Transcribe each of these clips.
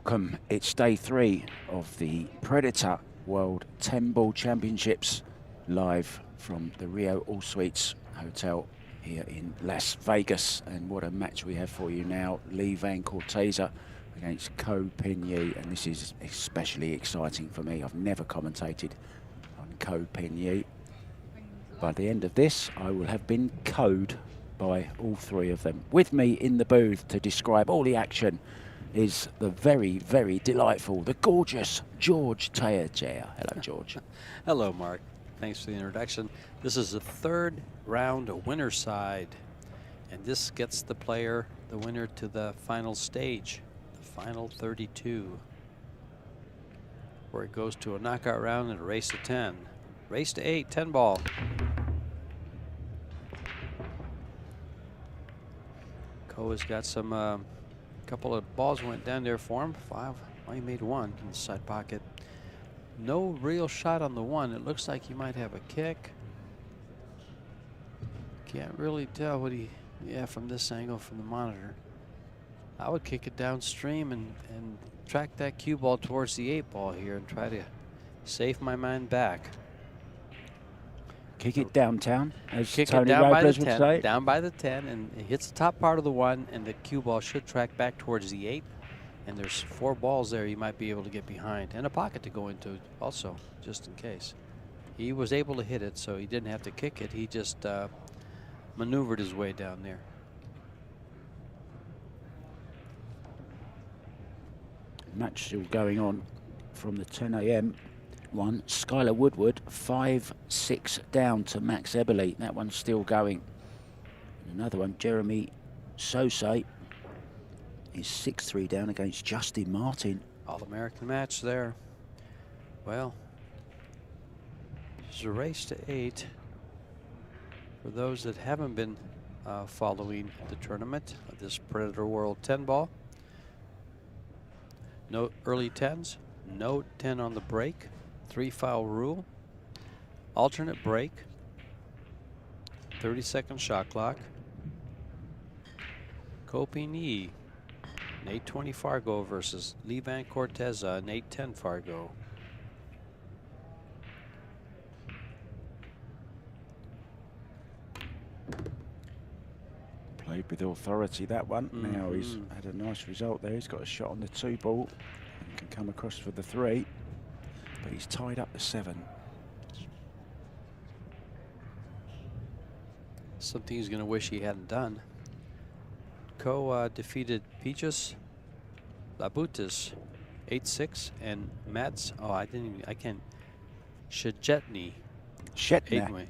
welcome. It's day 3 of the Predator World 10-Ball Championships, live from the Rio All Suites Hotel here in Las Vegas. And what a match we have for you now. Lee Van CORTEZA against Ko Pin Yi, and this is especially exciting for me. I've never commentated on Ko Pin Yi. By the end of this, I will have been coed by all 3 of them. With me in the booth to describe all the action is the very, very delightful, the gorgeous George Teacher. Hello, George. Hello, Mark. Thanks for the introduction. This is the 3rd round, a winner side, and this gets the player, the winner, to the final stage, the final 32, where it goes to a knockout round and a race to 10. Race to 8, 10 ball. Ko has got some couple of balls went down there for him. 5. Well, he made 1 in the side pocket. No real shot on the 1. It looks like he might have a kick. Can't really tell what he, from this angle from the monitor. I would kick it downstream and track that cue ball towards the 8 ball here and try to save my mind back. Kick it downtown, as Kick Tony it down by the Robles would 10, say. down by the 10, and it hits the top part of the 1, and the cue ball should track back towards the 8. And there's 4 balls there you might be able to get behind, and a pocket to go into also, just in case. He was able to hit it, so he didn't have to kick it. He just maneuvered his way down there. Match still going on from the 10 a.m. one. Skylar Woodward 5-6 down to Max Eberle. That one's still going. Another one, Jeremy Sose, is 6-3 down against Justin Martin. All-American match there. Well, there's a race to 8. For those that haven't been following the tournament of this Predator World 10 ball, no early 10s, no 10 on the break, 3-foul rule, alternate break, 30-second shot clock. Ko Pin Yi, an 8-20 Fargo versus Lee Van CORTEZA, an 8-10 Fargo. Played with authority, that one. Now he's had a nice result there. He's got a shot on the 2 ball and can come across for the 3. But he's tied up the 7. Something he's going to wish he hadn't done. Ko defeated Peaches Labutis 8-6, and Mats, I can't, Shetny. Shetne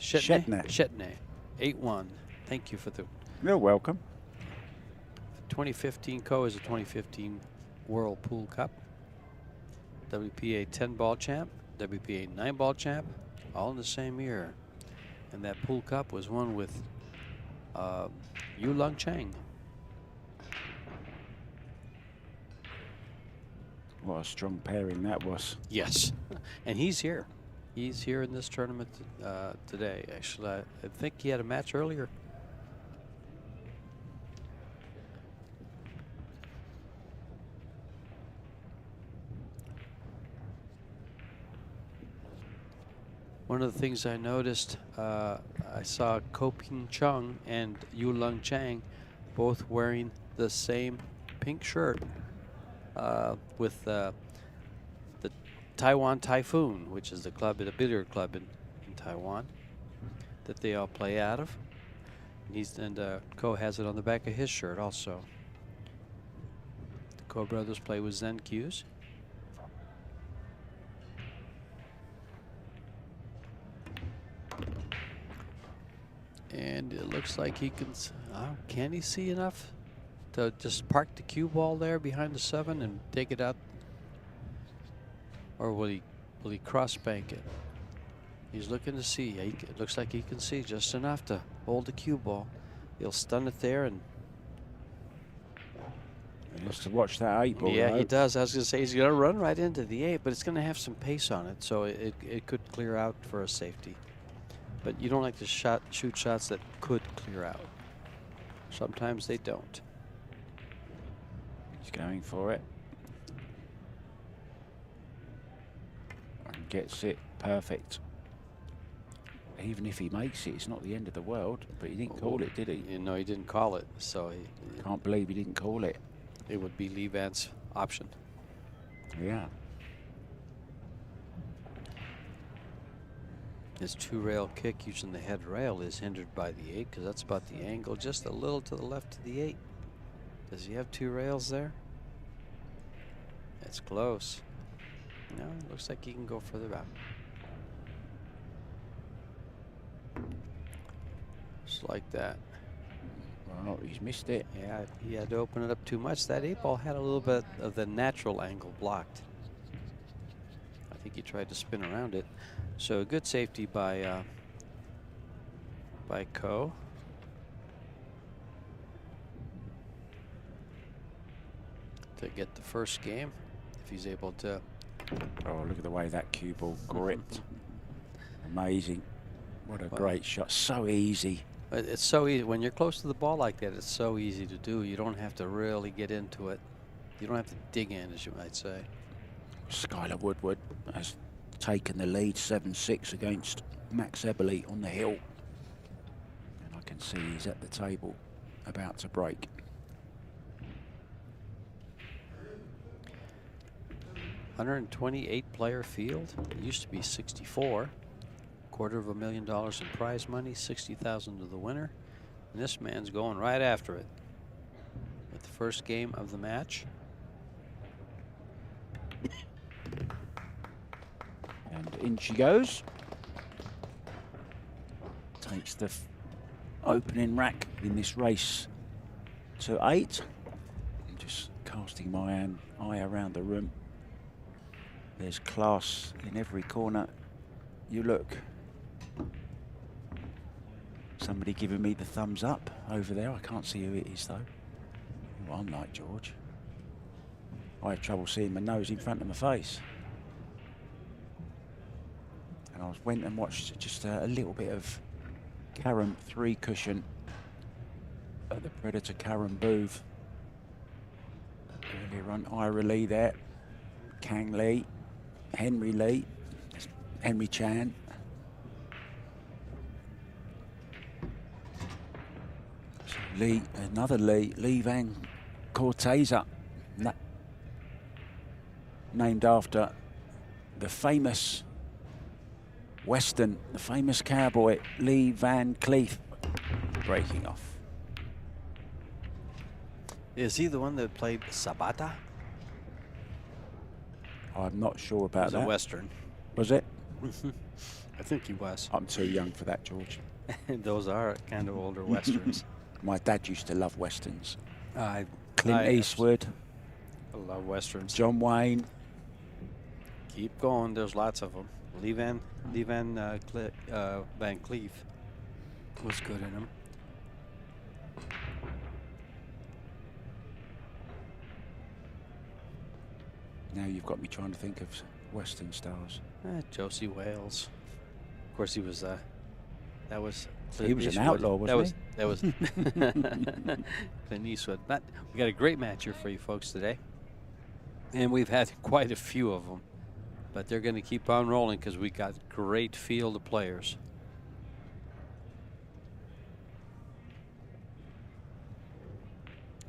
8-1. Thank you for the. You're welcome. 2015, Ko is a 2015 World Pool Cup, WPA 10-ball champ, WPA 9-ball champ, all in the same year. And that Pool Cup was won with Yu Lung Chang. What a strong pairing that was. Yes, and he's here. He's here in this tournament today. Actually, I think he had a match earlier. One of the things I noticed, I saw Ko Ping Chung and Yu Lung Chang both wearing the same pink shirt with the Taiwan Typhoon, which is the club, a billiard club in Taiwan that they all play out of. And Ko has it on the back of his shirt also. The Ko brothers play with Zen Cues. And it looks like he can he see enough to just park the cue ball there behind the 7 and take it out? Or will he cross bank it? He's looking to see. It looks like he can see just enough to hold the cue ball. He'll stun it there, and He has to watch that 8 ball. yeah, though. he does. I was going to say he's going to run right into the 8, but it's going to have some pace on it, so it could clear out for a safety. But you don't like to shoot shots that could clear out. Sometimes they don't. He's going for it. gets it perfect. Even if he makes it, it's not the end of the world. But he didn't call it, did he? You know, he didn't call it, so Can't believe he didn't call it. it would be Lee Van's option. Yeah. His 2-rail kick using the head rail is hindered by the 8 because that's about the angle, just a little to the left of the 8. Does he have 2 rails there? It's close. No, it looks like he can go further out. Just like that. Well, he's missed it. Yeah, he had to open it up too much. That 8 ball had a little bit of the natural angle blocked. I think he tried to spin around it. So good safety by Coe. To get the first game, if he's able to. Oh, look at the way that cue ball gripped. Amazing. What a great shot. So easy. It's so easy. When you're close to the ball like that, it's so easy to do. You don't have to really get into it. You don't have to dig in, as you might say. Skylar Woodward has taken the lead 7-6 against Max Eberle on the hill. And I can see he's at the table about to break. $128-player field. It used to be 64. $250,000 in prize money, $60,000 to the winner. And this man's going right after it with the first game of the match. And in she goes. Takes the opening rack in this race to 8. I'm just casting my eye around the room. There's class in every corner you look. Somebody giving me the thumbs up over there. I can't see who it is though. Well, I'm like George. I had trouble seeing my nose in front of my face. And I went and watched just a little bit of Karen 3 cushion at the Predator Karen booth. Earlier on, Ira Lee there, Kang Lee, Henry Lee, Henry Chan. So Lee, another Lee, Lee Van CORTEZA, named after the famous Western, the famous cowboy Lee Van Cleef, breaking off. Is he the one that played Sabata? I'm not sure about that. A Western. Was it? I think he was. I'm too young for that, George. Those are kind of older Westerns. My dad used to love Westerns. Clint Eastwood. I love Westerns. John Wayne. Keep going. There's lots of them. Lee Van Cleef was good in them. Now you've got me trying to think of Western stars. Josie Wales. Of course, he was. That was. He was an outlaw, wasn't he? That was Clint Eastwood. We got a great match here for you folks today, and we've had quite a few of them. But they're going to keep on rolling because we got a great field of players.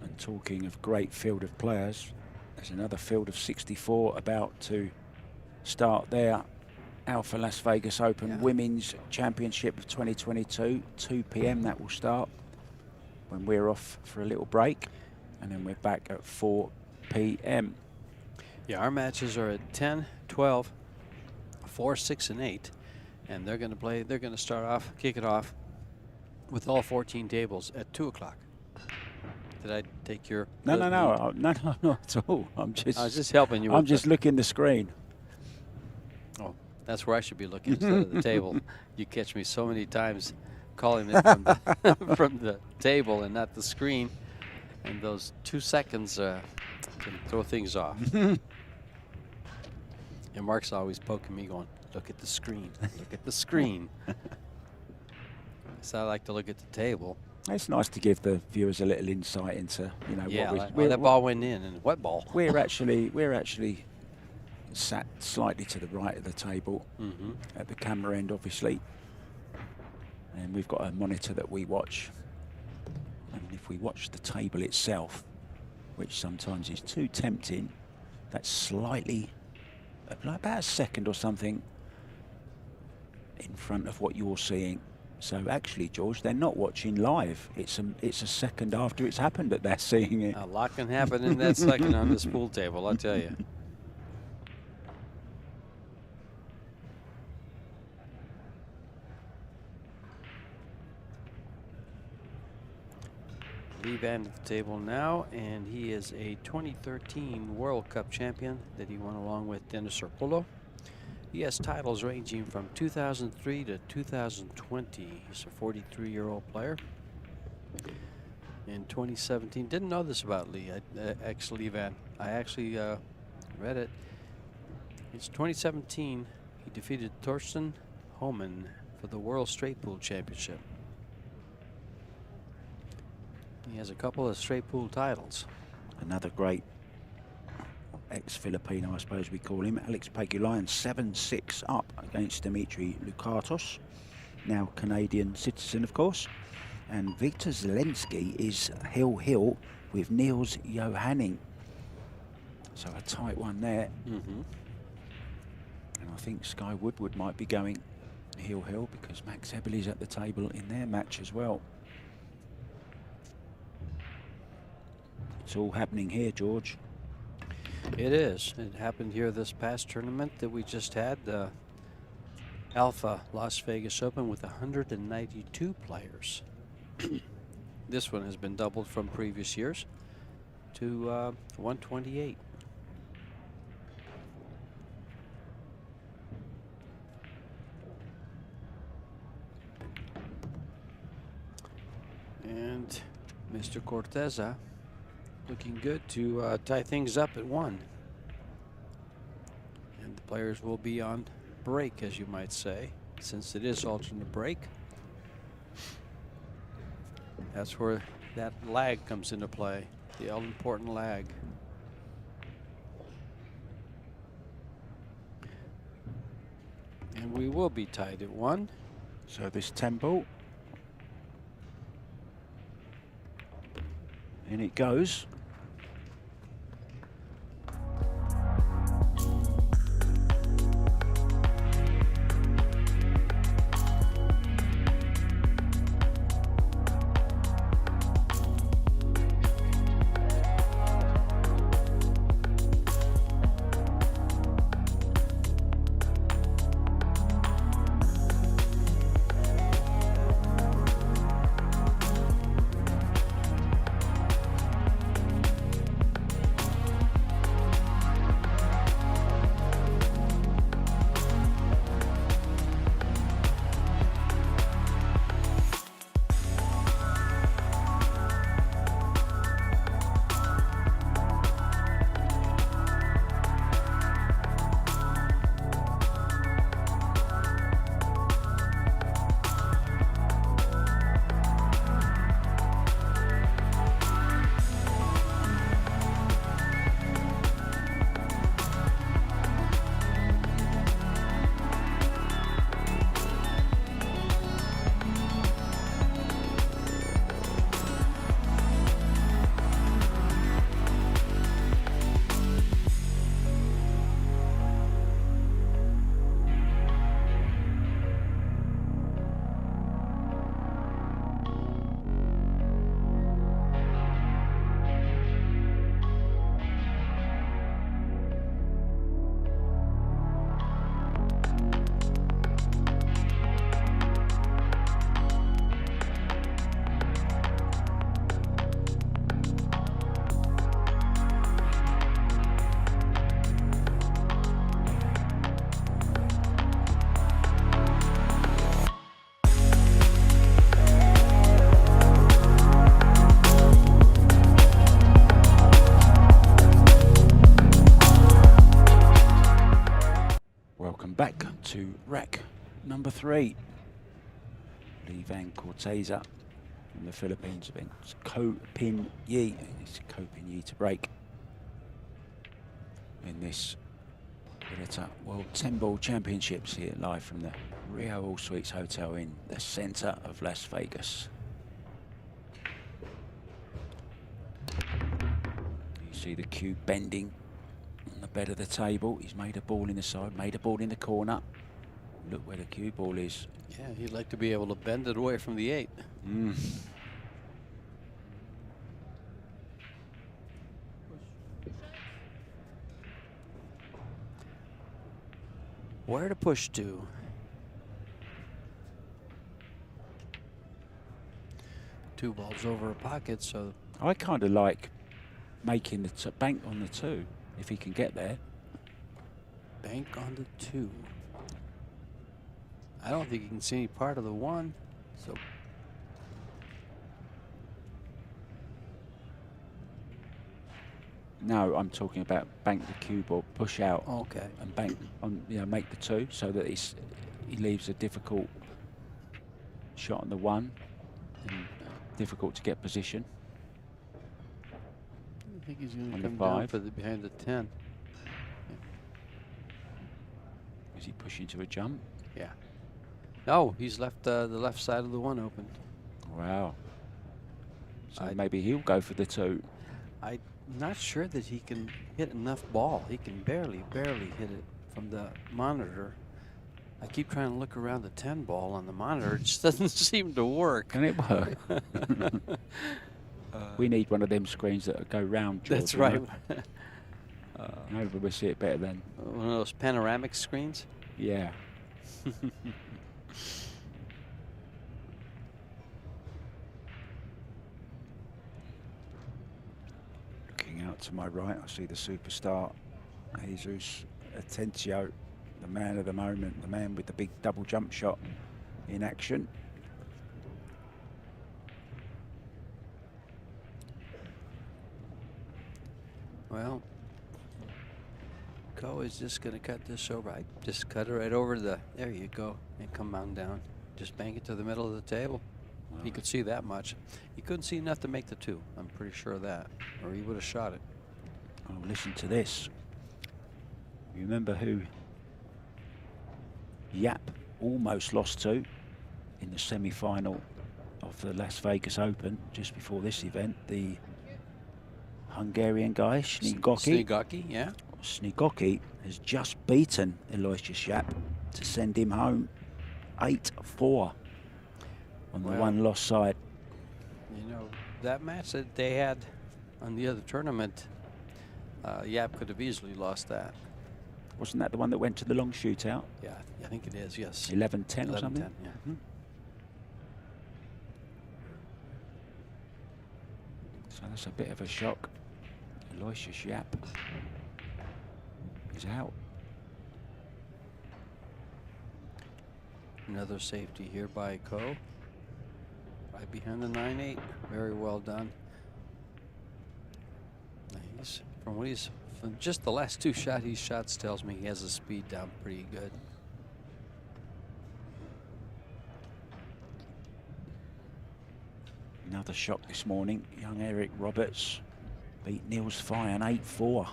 And talking of great field of players, there's another field of 64 about to start there. Alpha Las Vegas Open Women's Championship of 2022, 2 p.m. that will start when we're off for a little break. And then we're back at 4 p.m. Yeah, our matches are at 10, 12, 4, 6, and 8. And they're going to play, they're going to start off, kick it off with all 14 tables at 2 o'clock. Did I take your... No, not at all. I was just helping you. I'm just looking the screen. Oh, that's where I should be looking instead of the table. You catch me so many times calling it from the, from the table and not the screen. And those 2 seconds can throw things off. And Mark's always poking me going, look at the screen, look at the screen. So I like to look at the table. It's nice to give the viewers a little insight into, you know, yeah, what that ball went in, and what ball? We're actually sat slightly to the right of the table at the camera end, obviously. And we've got a monitor that we watch. And if we watch the table itself, which sometimes is too tempting, that's slightly, like about a second or something in front of what you're seeing. So actually, George, they're not watching live. It's a second after it's happened that they're seeing it. A lot can happen in that second on this pool table, I'll tell you. Lee Van at the table now, and he is a 2013 World Cup champion that he won along with Dennis Serpolo. He has titles ranging from 2003 to 2020. He's a 43-year-old player. In 2017, didn't know this about Lee, Lee Van. I actually read it. It's 2017. He defeated Torsten Homan for the World Straight Pool Championship. He has a couple of straight pool titles. Another great ex-Filipino, I suppose we call him, Alex Pagulayan, 7-6 up against Dimitri Lukatos, now Canadian citizen, of course. And Victor Zelensky is heel with Niels Johanning. So a tight one there. And I think Sky Woodward might be going heel because Max Eberle's at the table in their match as well. It's all happening here, George. It is. It happened here this past tournament that we just had, the Alpha Las Vegas Open, with 192 players. This one has been doubled from previous years to 128. And Mr. CORTEZA looking good to tie things up at 1. And the players will be on break, as you might say, since it is alternate break. That's where that lag comes into play, the all-important lag. And we will be tied at 1. So this 10 ball. In it goes. Back to rack number 3. Lee Van CORTEZA from the Philippines against Ko Pin Yi. It's Ko Pin Yi to break in this Predator World 10-Ball Championships here live from the Rio All Suites Hotel in the center of Las Vegas. You see the cue bending on the bed of the table. He's made a ball in the side, made a ball in the corner. Look where the cue ball is. Yeah, he'd like to be able to bend it away from the 8. Where to push to? Two balls over a pocket, so I kind of like making the bank on the 2 if he can get there. bank on the 2. I don't think you can see any part of the 1, so No, I'm talking about bank the cue ball, push out, okay. and bank on, make the 2 so that he leaves a difficult shot on the 1 and difficult to get position. I think he's going On to the come down 5. for the behind the 10. Is he pushing to a jump? Yeah. No, he's left the left side of the 1 open. Wow. So maybe he'll go for the 2. I'm not sure that he can hit enough ball. He can barely hit it from the monitor. I keep trying to look around the 10 ball on the monitor. It just doesn't seem to work. Can it work? We need one of them screens that go round, George. That's right. Maybe we'll see it better then. One of those panoramic screens? Yeah. Looking out to my right, I see the superstar, Jesus Atencio, the man of the moment, the man with the big double jump shot in action. Well, Co is just going to cut this over. I just cut it right over the, there you go, and come on down. Just bank it to the middle of the table. Wow. He could see that much. He couldn't see enough to make the 2. I'm pretty sure of that, or he would have shot it. Oh, listen to this. You remember who Yap almost lost to in the semi-final of the Las Vegas Open just before this event? The Hungarian guy, Snigoki. Snigoki, yeah. Snigoki has just beaten Aloysius Yap to send him home 8-4 on the one lost side. You know, that match that they had on the other tournament, Yap could have easily lost that. Wasn't that the one that went to the long shootout? Yeah, I think it is, yes. 11-10 or something? 11-10, yeah. Mm-hmm. So that's a bit of a shock. Aloysius Yap is out. Another safety here by Co. Right behind the 9-8. Very well done. He's, from just the last 2 shots he shots tells me he has the speed down pretty good. Another shock this morning. Young Eric Roberts beat Niels Fyan 8-4.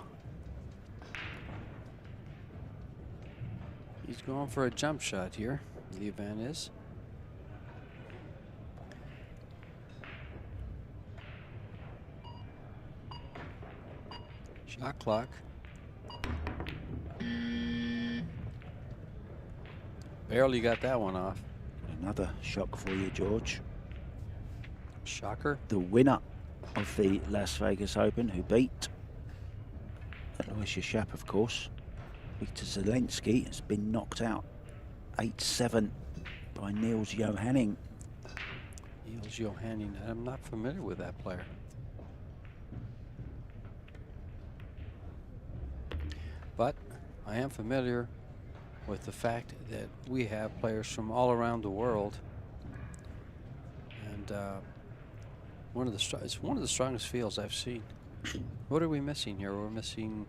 He's going for a jump shot here. The event is. Shot clock. Barely got that one off. Another shock for you, George. Shocker. The winner of the Las Vegas Open, who beat Aloysius Yap, of course, Victor Zelensky, has been knocked out 8-7 by Niels Johanning. Niels Johanning. I'm not familiar with that player. But I am familiar with the fact that we have players from all around the world, and it's one of the strongest fields I've seen. What are we missing here? We're missing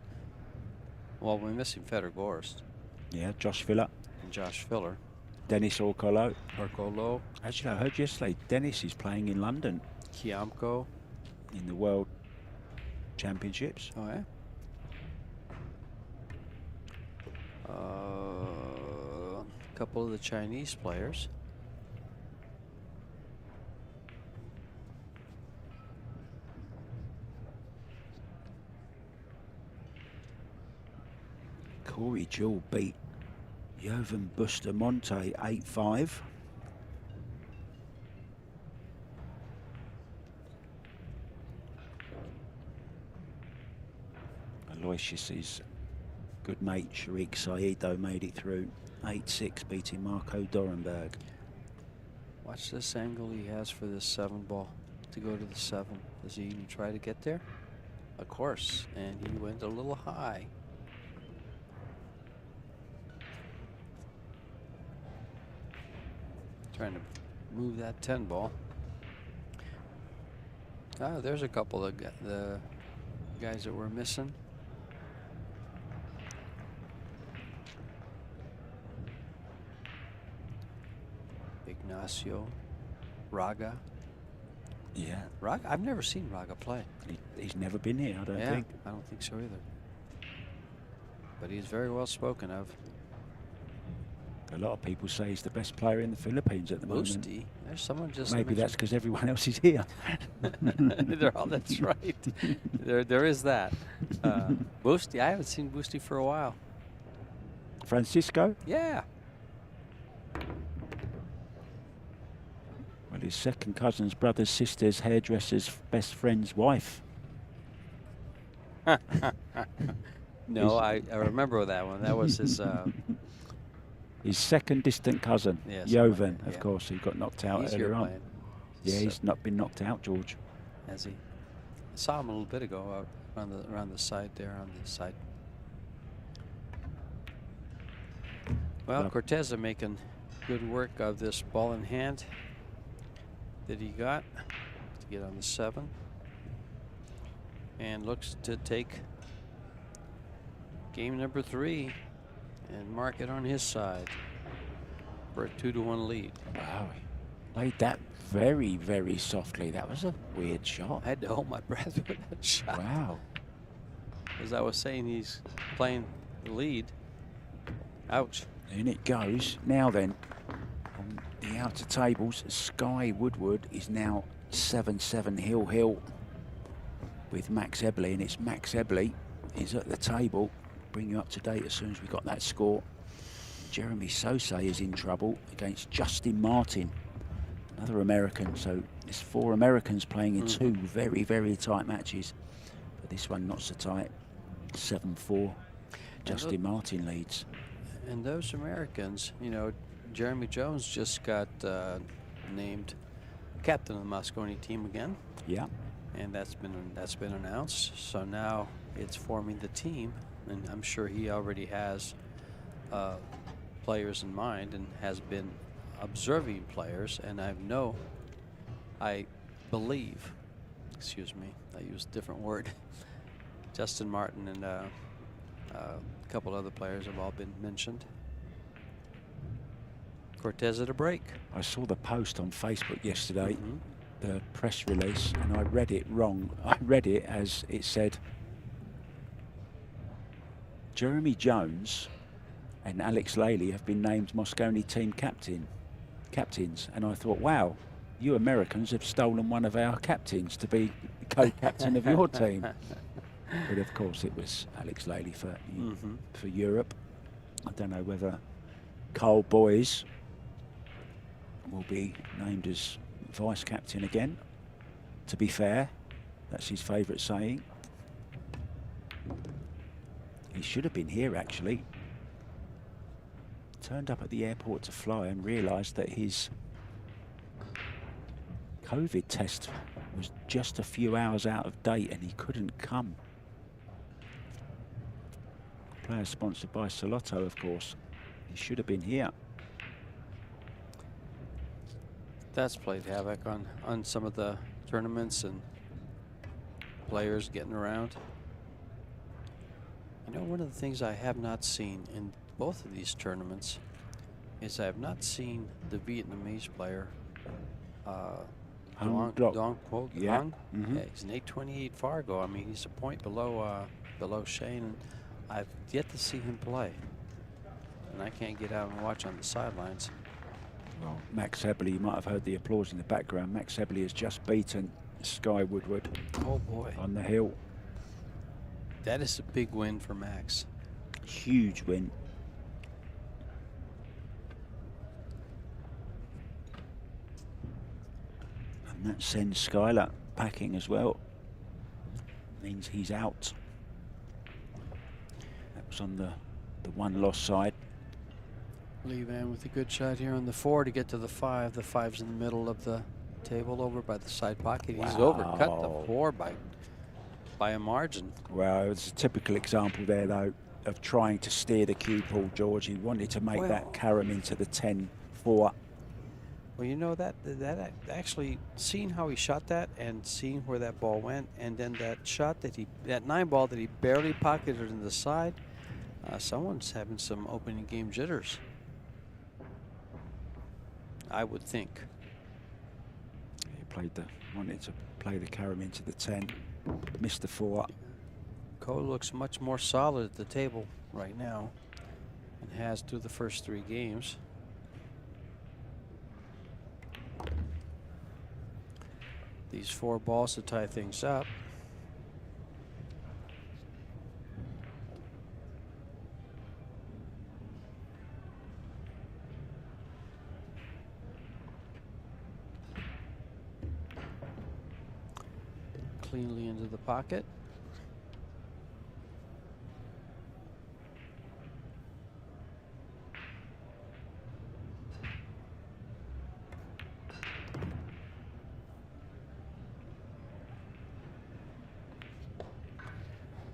Fedor Gorst. Yeah, Josh Filler. And Josh Filler. Dennis Orcolo. Orcolo. Actually, I heard yesterday Dennis is playing in London. Kiamko. In the World Championships. Oh, yeah? couple of the Chinese players. Corey Jewell beat Jovan Bustamante 8-5. Aloysius's good mate Sharik Saeed made it through 8-6, beating Marco Dorenberg. Watch this angle he has for this 7 ball to go to the 7. Does he even try to get there? Of course, and he went a little high. Trying to move that 10 ball. Ah, there's a couple of the guys that we're missing. Ignacio, Raga. Yeah. Raga, I've never seen Raga play. He's never been here, I don't think. I don't think so either. But he's very well spoken of. A lot of people say he's the best player in the Philippines at the moment. There's someone just maybe that's because everyone else is here. That's right. There is that. Boosty, I haven't seen Boosty for a while. Francisco? Yeah. Well, his second cousin's brother's sister's hairdresser's best friend's wife. No, I remember that one. That was his... his second distant cousin, yes, Jovan, of course, who got knocked out earlier on. Playing. Yeah, he's not been knocked out, George. Has he? I saw him a little bit ago around the side there, on the side. Well, CORTEZA making good work of this ball in hand that he got to get on the 7. And looks to take game number 3 and mark it on his side for a 2-1 lead. Wow, he played that very, very softly. That was a weird shot. I had to hold my breath with that shot. Wow. As I was saying, he's playing the lead. Ouch. In it goes. Now then, on the outer tables, Sky Woodward is now 7-7 Hill with Max Ebley, and it's Max Ebley is at the table. Bring you up to date as soon as we got that score. Jeremy Sosay is in trouble against Justin Martin, another American. So it's 4 Americans playing in 2 very, very tight matches. But this one not so tight. 7-4. Justin Martin leads. And those Americans, you know, Jeremy Jones just got named captain of the Mosconi team again. Yeah. And that's been announced. So now it's forming the team. And I'm sure he already has players in mind and has been observing players. And I believe, excuse me, I used a different word. Justin Martin and a couple other players have all been mentioned. CORTEZA to break. I saw the post on Facebook yesterday, the press release, and I read it wrong. I read it as it said, Jeremy Jones and Alex Laley have been named Mosconi team captains. And I thought, wow, you Americans have stolen one of our captains to be co-captain of your team. But of course it was Alex Laley for Europe. I don't know whether Carl Boys will be named as vice captain again. To be fair, that's his favourite saying. He should have been here actually. Turned up at the airport to fly and realised that his COVID test was just a few hours out of date and he couldn't come. Player sponsored by Salotto, of course. He should have been here. That's played havoc on some of the tournaments and players getting around. You know, one of the things I have not seen in both of these tournaments is I have not seen the Vietnamese player, Dong Quoc Long. Yeah, he's an 828 Fargo. I mean, he's a point below Shane. And I've yet to see him play. and I can't get out and watch on the sidelines. Well, Max Hebley, you might have heard the applause in the background. Max Hebley has just beaten Sky Woodward. Oh boy. On the hill. That is a big win for Max. Huge win. And that sends Skylar packing as well. Means he's out. That was on the one loss side. Lee Van with a good shot here on the 4 to get to the 5. The 5's in the middle of the table over by the side pocket. He's overcut the 4 by a margin. Well, it's a typical example there, though, of trying to steer the cue ball, George. He wanted to make that carom into the 10-4. Well, you know, that actually, seeing how he shot that and seeing where that ball went, and then that shot that 9 ball that he barely pocketed in the side, someone's having some opening game jitters, I would think. He wanted to play the carom into the 10, missed the 4. Cole looks much more solid at the table right now and has through the first 3 games. These 4 balls to tie things up. Cleanly into the pocket.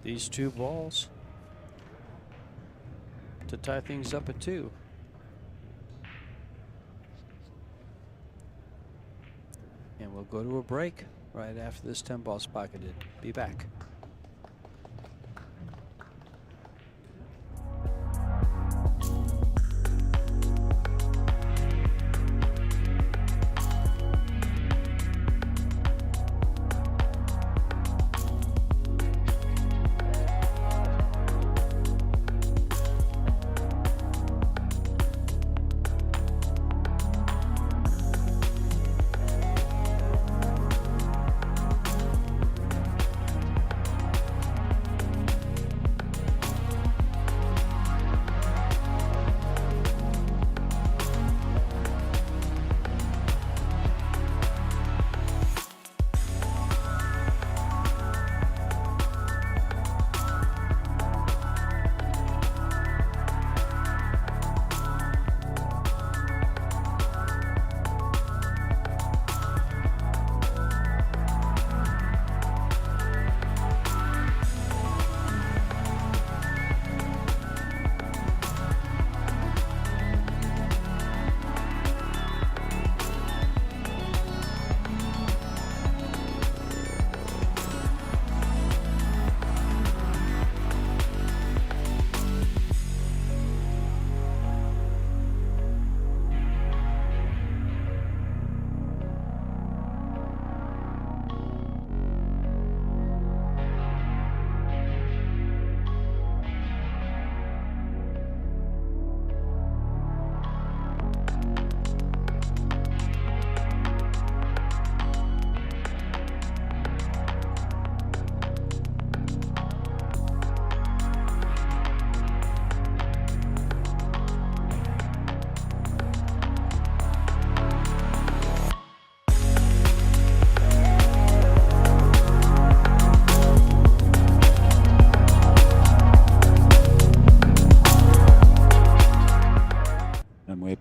These 2 balls to tie things up at 2. And we'll go to a break right after this 10 ball's pocketed. Be back.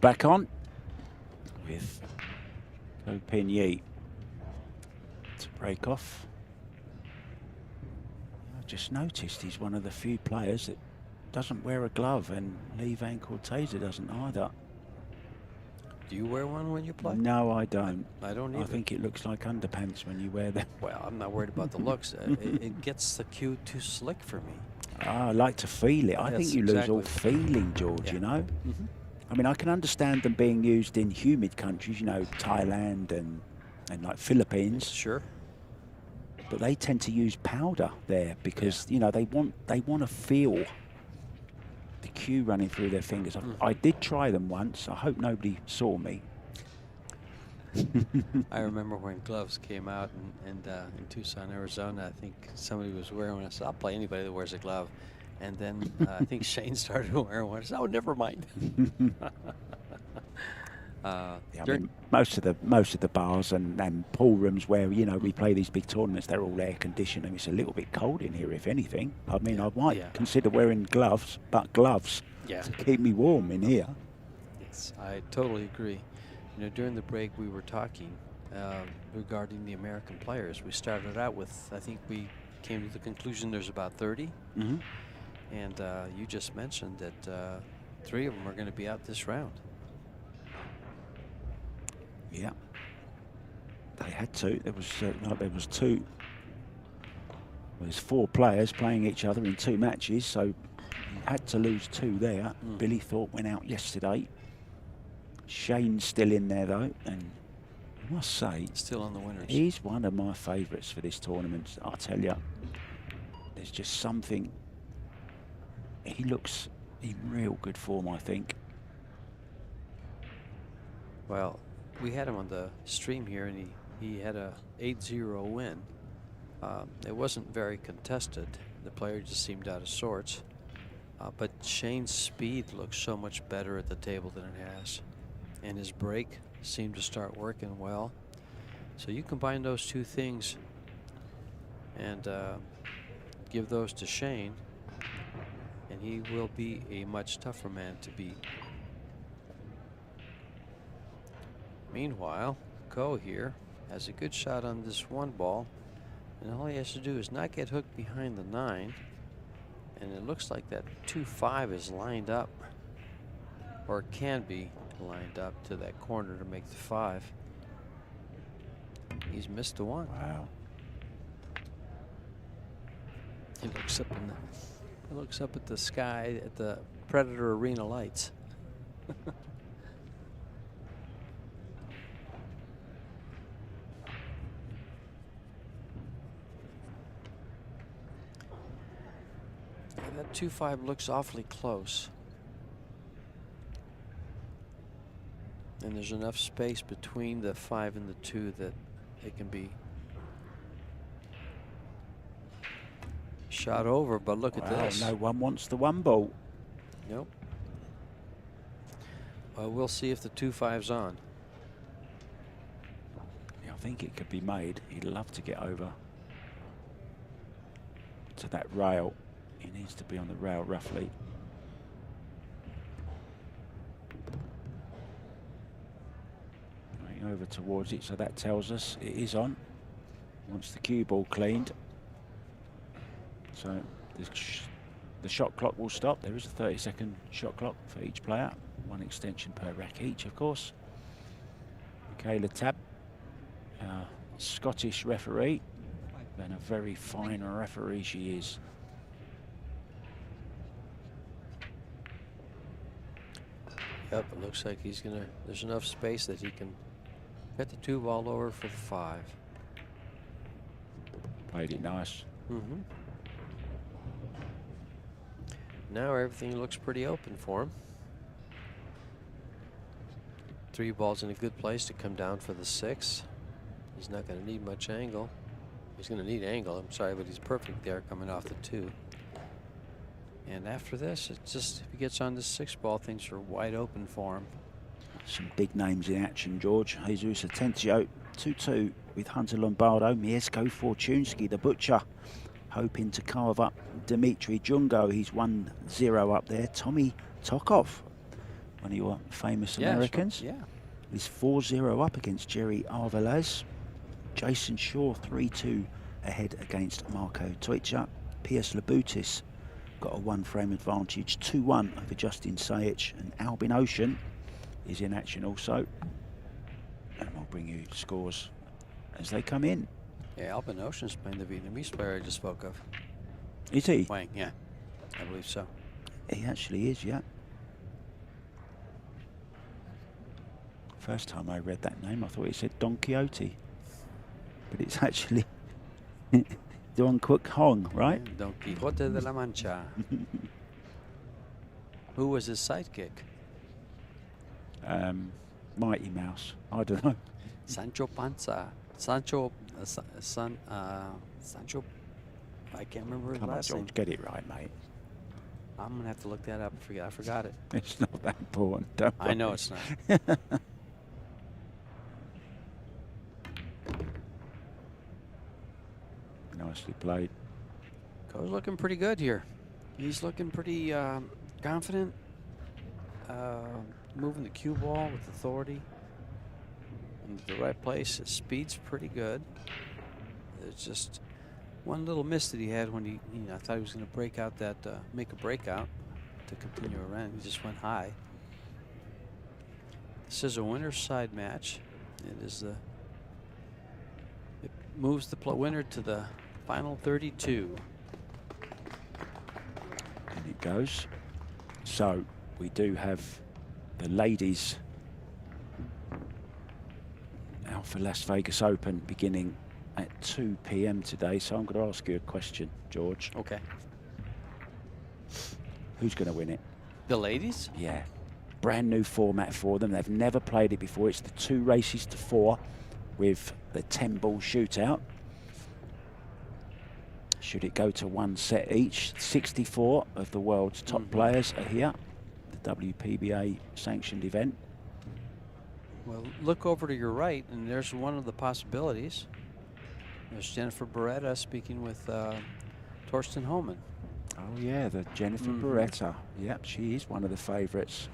Back on with Ko Pin Yi to break off. I just noticed he's one of the few players that doesn't wear a glove, and Lee Van CORTEZA doesn't either. Do you wear one when you play? No, I don't. I don't either. I think it looks like underpants when you wear them. Well, I'm not worried about the looks. It gets the cue too slick for me. I like to feel it. I think you lose all feeling, George, you know? Mm-hmm. I mean, I can understand them being used in humid countries, you know, Thailand and like Philippines. Sure. But they tend to use powder there because, you know, they want to feel the cue running through their fingers. I did try them once. I hope nobody saw me. I remember when gloves came out in Tucson, Arizona. I think somebody was wearing one. I said, I'll play anybody that wears a glove. And then I think Shane started wearing one. I said, oh, never mind. Yeah, I mean, most of the bars and pool rooms where, you know, we play these big tournaments, they're all air conditioned, and it's a little bit cold in here, if anything. I mean, I might consider wearing gloves, but gloves to keep me warm in here. Yes, I totally agree. You know, during the break we were talking regarding the American players. We started out with, I think we came to the conclusion there's about 30. Mm-hmm. And you just mentioned that 3 of them are going to be out this round. Yeah, they had to. There was two. There's 4 players playing each other in 2 matches, so you had to lose 2 there. Billy Thorpe went out yesterday. Shane's still in there though, and I must say, still on the winners. He's one of my favourites for this tournament. I tell you, there's just something. He looks in real good form, I think. Well, we had him on the stream here, and he had a 8-0 win. It wasn't very contested. The player just seemed out of sorts. But Shane's speed looks so much better at the table than it has. And his break seemed to start working well. So you combine those 2 things and give those to Shane, and he will be a much tougher man to beat. Meanwhile, Ko here has a good shot on this 1 ball, and all he has to do is not get hooked behind the 9, and it looks like that 2-5 is lined up, or can be lined up to that corner to make the 5. He's missed the 1. Wow. He looks up at the sky at the Predator Arena lights. That 2-5 looks awfully close. And there's enough space between the 5 and the 2 that it can be shot over, but look at this. No one wants the 1 ball. Nope. Well, we'll see if the 2-5's on. Yeah, I think it could be made. He'd love to get over to that rail. He needs to be on the rail roughly. Going over towards it, so that tells us it is on. Wants the cue ball cleaned. So the shot clock will stop. There is a 30-second shot clock for each player. 1 extension per rack each, of course. Michaela Tabb, Scottish referee, and a very fine referee she is. Yep, it looks like he's gonna, there's enough space that he can get the 2 ball over for 5. Played it nice. Mm-hmm. Now everything looks pretty open for him. 3 balls in a good place to come down for the 6. He's not going to need much angle. He's going to need angle, I'm sorry, but he's perfect there coming off the 2. And after this, it's just, if he gets on this 6 ball, things are wide open for him. Some big names in action, George. Jesus Atencio, 2-2 with Hunter Lombardo. Mieszko Fortunski, the butcher, hoping to carve up Dmitry Jungo. He's 1-0 up there. Tommy Tokov, one of your famous Americans. Yeah. He's 4-0 up against Jerry Arvelez. Jason Shaw, 3-2 ahead against Marco Toicha. Piers Labutis got a 1-frame advantage, 2-1 over Justin Sayich, and Albin Ocean is in action also. And we'll bring you scores as they come in. Yeah, Albin Ocean's playing the Vietnamese player I just spoke of. Is he? Wang, yeah, I believe so. He actually is, yeah. First time I read that name, I thought it said Don Quixote. But it's actually Don Quixote Hong, right? Don Quixote de la Mancha. Who was his sidekick? Mighty Mouse. I don't know. Sancho Panza. Sancho. Sancho. I can't remember his Come on, last name. George, get it right, mate. I'm gonna have to look that up. I forgot it. It's not that important. Don't I know worry. it's not. Nicely played. Co's looking pretty good here. He's looking pretty confident. Moving the cue ball with authority. In the right place. His speed's pretty good. There's just one little miss that he had when he, I thought he was going to break out that, make a breakout to continue a run. He just went high. This is a winner's side match. It moves the winner to the final 32. And it goes. So we do have the ladies out for Las Vegas Open beginning at 2 p.m. today. So I'm going to ask you a question, George. Okay. Who's going to win it? The ladies? Yeah. Brand new format for them. They've never played it before. It's the 2 races to 4 with the 10-ball shootout. Should it go to 1 set each, 64 of the world's top players are here. The WPBA sanctioned event. Well, look over to your right, and there's one of the possibilities. There's Jennifer Beretta speaking with Torsten Homan. Oh yeah, the Jennifer Beretta. Yep, she is one of the favourites.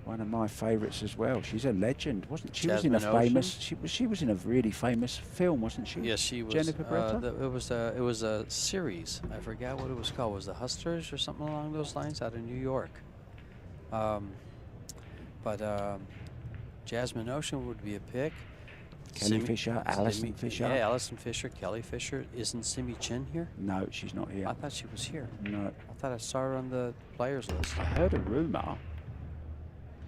One of my favourites as well. She's a legend, wasn't she? Jasmine Was in a famous. Ocean? She was in a really famous film, wasn't she? Yes, she was. Jennifer Beretta. It was a series. I forgot what it was called. Was it Hustlers or something along those lines out of New York? Jasmine Ocean would be a pick. Kelly Fisher, Alison Fisher. Yeah, Alison Fisher, Kelly Fisher. Isn't Simi Chin here? No, she's not here. I thought she was here. No. I thought I saw her on the players list. I heard a rumour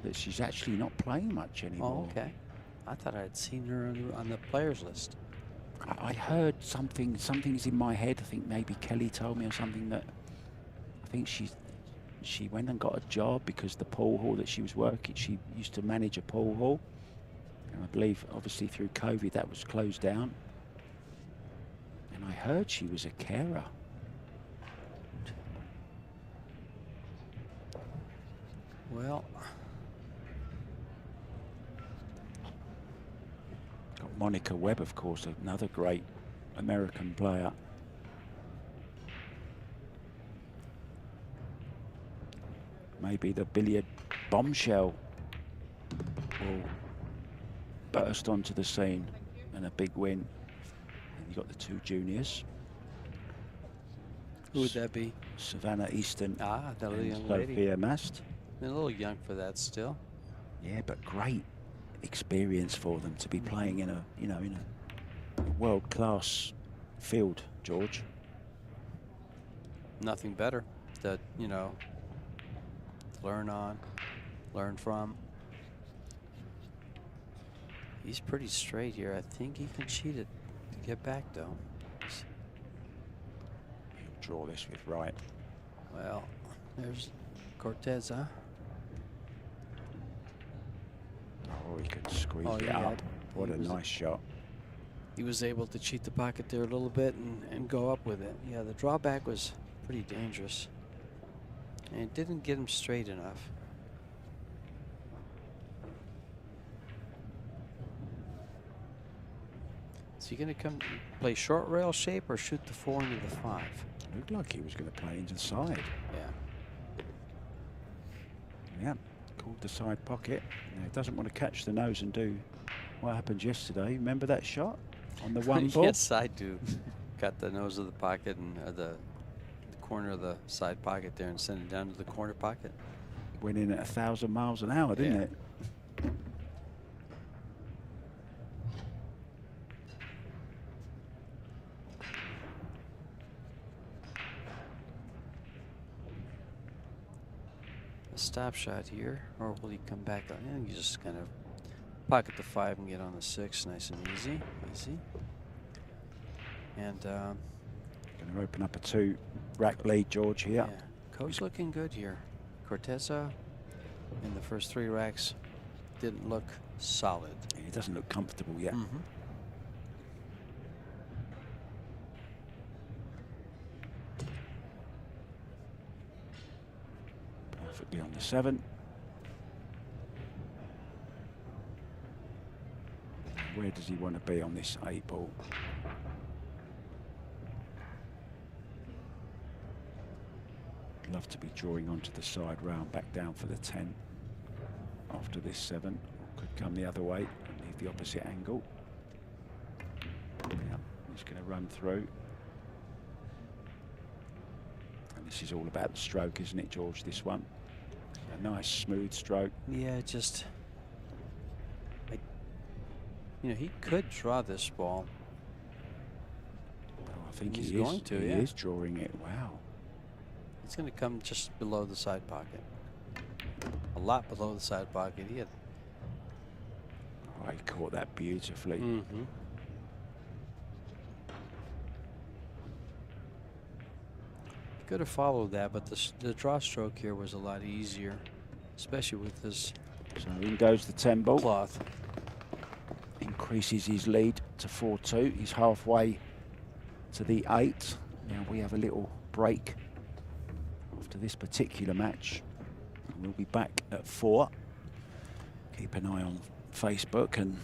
that she's actually not playing much anymore. Oh, okay. I thought I had seen her on the players list. I heard something's in my head. I think maybe Kelly told me or something that I think she went and got a job because the pool hall that she was working, she used to manage a pool hall. And I believe obviously through COVID that was closed down. And I heard she was a carer. Well, got Monica Webb, of course, another great American player. Maybe the billiard bombshell will burst onto the scene and a big win. And you got the 2 juniors. who would that be? Savannah Easton. Ah, that little and young lady. Sophia Mast. They're a little young for that still. Yeah, but great experience for them to be playing in a world-class field, George. Nothing better to, learn from. He's pretty straight here. I think he can cheat it to get back, though. He'll draw this with right. Well, there's CORTEZA. Oh, he could squeeze Oh, it yeah. up. What a nice shot. He was able to cheat the pocket there a little bit and go up with it. Yeah, the drawback was pretty dangerous. And it didn't get him straight enough. Is he going to play short rail shape or shoot the 4 into the 5? Looked like he was going to play into the side. Yeah. Yeah, called the side pocket. Now, he doesn't want to catch the nose and do what happened yesterday. Remember that shot on the 1 ball? Yes, I do. Got the nose of the pocket and the corner of the side pocket there and send it down to the corner pocket. Went in at 1,000 miles an hour, didn't it? A stop shot here, or will he come back on? Yeah, you just kind of pocket the 5 and get on the 6, nice and easy. And Going to open up a 2-rack lead, George, here. yeah, Co's looking good here. CORTEZA in the first 3 racks didn't look solid. It doesn't look comfortable yet. Perfectly on the 7. Where does he want to be on this 8 ball? Love to be drawing onto the side round, back down for the 10 after this 7. Could come the other way and leave the opposite angle. Yeah, he's going to run through. And this is all about the stroke, isn't it, George, this one? A nice smooth stroke. Yeah, just, you know, he could draw this ball. Oh, I think He's he going to, he yeah. is drawing it. Wow. It's going to come just below the side pocket. A lot below the side pocket. He had. Oh, he caught that beautifully. He could have followed that, but the draw stroke here was a lot easier, especially with this So in goes the 10 ball. cloth. Increases his lead to 4-2. He's halfway to the 8. Now we have a little break after this particular match. We'll be back at 4. Keep an eye on Facebook and.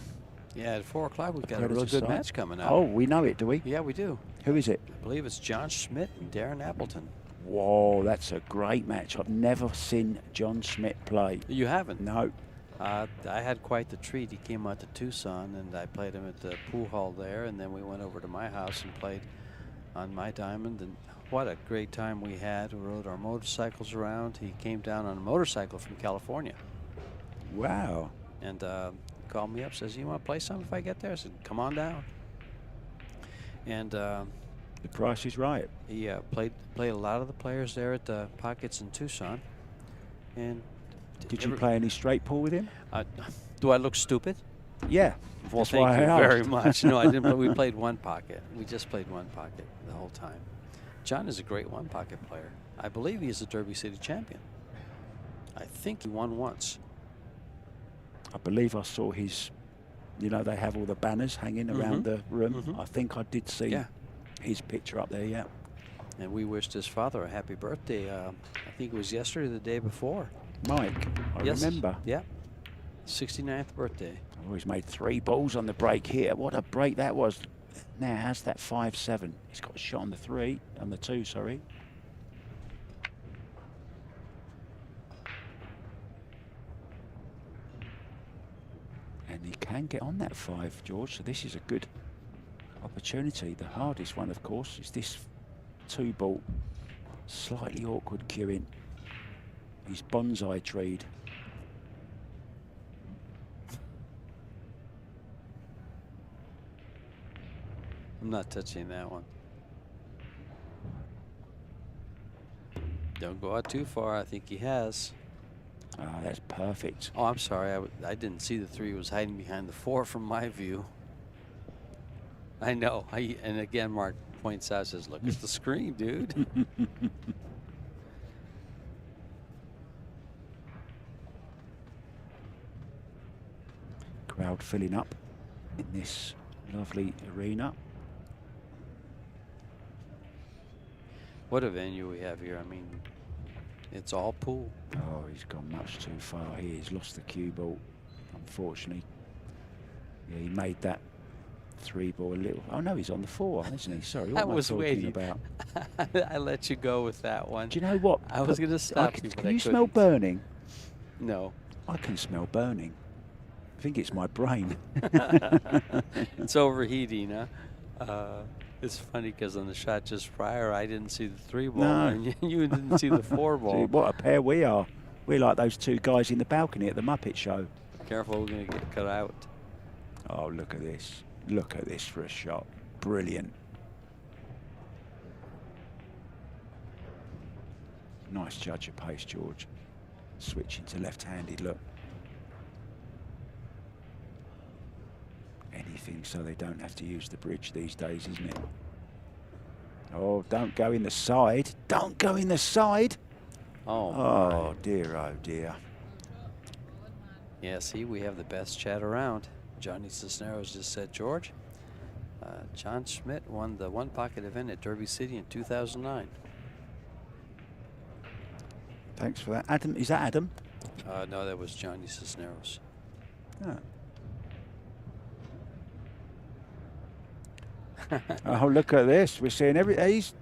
Yeah, at 4 o'clock we've got a Predator real good side. match coming up. Oh, we know it, do we? Yeah, we do. Who is it? I believe it's John Schmidt and Darren Appleton. Whoa, that's a great match. I've never seen John Schmidt play. You haven't? No. I had quite the treat. He came out to Tucson, and I played him at the pool hall there, and then we went over to my house and played on my diamond, and what a great time we had. We rode our motorcycles around. He came down on a motorcycle from California. Wow. And called me up, says, you want to play some if I get there? I said, come on down. And The price is right. he played a lot of the players there at the Pockets in Tucson. And Did you play any straight pool with him? do I look stupid? Yeah. Well, That's why thank you I very asked. much. No, I didn't. But we played one pocket. We just played one pocket the whole time. John is a great one pocket player. I believe he is a Derby City champion. I think he won once. I believe I saw his, you know, they have all the banners hanging around the room. I think I did see his picture up there, yeah. And we wished his father a happy birthday. I think it was yesterday or the day before. Mike, I remember. Yeah. 69th birthday. Oh, he's made 3 balls on the break here. What a break that was. Now, how's that 5-7? He's got a shot on the 3, on the 2, sorry. And he can get on that 5, George, so this is a good opportunity. The hardest one, of course, is this 2 ball. Slightly awkward cueing. He's bonsai treed. I'm not touching that one. Don't go out too far. I think he has. Ah, that's perfect. Oh, I'm sorry. I didn't see the 3 was hiding behind the 4 from my view. I know. And again, Mark points out, says, look at the screen, dude. Crowd filling up in this lovely arena. What a venue we have here. I mean, it's all pool. Oh, he's gone much too far here. He's lost the cue ball, unfortunately. Yeah, he made that 3 ball a little. Oh no, he's on the 4, isn't he? Sorry, what I am was I talking waiting. about? I let you go with that one. Do you know what? I was going to stop you, but Can I you smell couldn't. burning? No. I can smell burning. I think it's my brain. It's overheating, huh? It's funny because on the shot just prior, I didn't see the 3 ball, No. and you didn't see the 4 See, ball. what a pair we are. We're like those 2 guys in the balcony at the Muppet Show. Careful, we're going to get cut out. Oh, look at this. Look at this for a shot. Brilliant. Nice judge of pace, George. Switching to left-handed, look. Anything so they don't have to use the bridge these days, isn't it? Oh, don't go in the side. Don't go in the side. Oh, Oh, my. dear, oh, dear. Yeah, see, we have the best chat around. Johnny Cisneros just said, George, John Schmidt won the one pocket event at Derby City in 2009. Thanks for that. Adam, is that Adam? No, that was Johnny Cisneros. Oh. Oh, look at this. We're seeing he's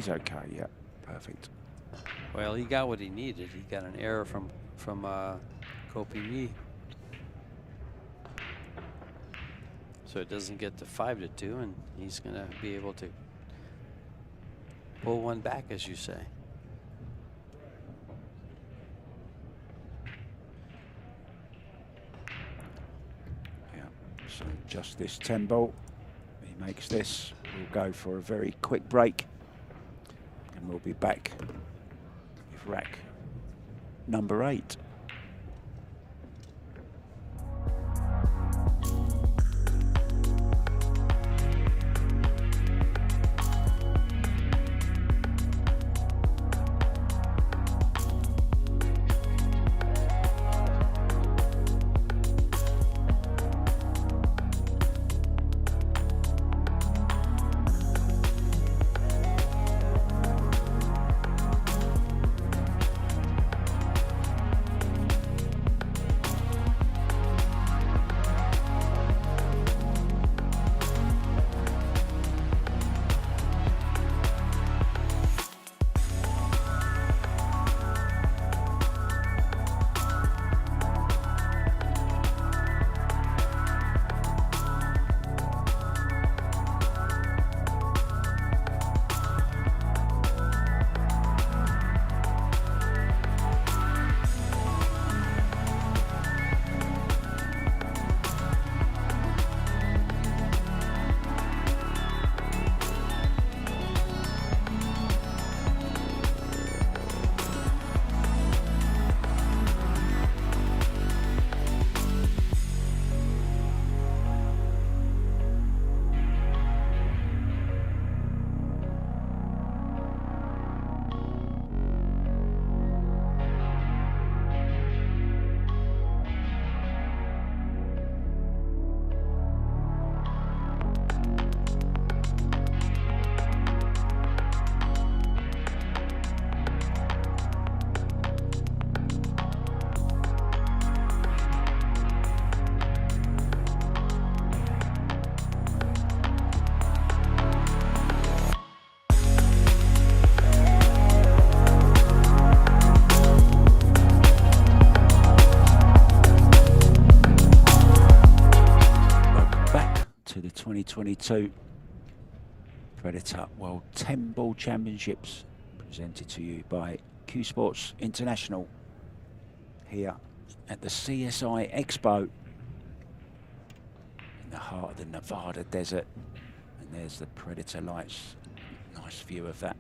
okay, yeah. Perfect. Well, he got what he needed. He got an error from Copini. So it doesn't get to 5-2, and he's going to be able to pull one back, as you say. Yeah, so just this 10 ball. He makes this. We'll go for a very quick break. And we'll be back with rack number 8. To the 2022 Predator World 10 Ball Championships, presented to you by CueSports International here at the CSI Expo in the heart of the Nevada desert. And there's the Predator lights. Nice view of that.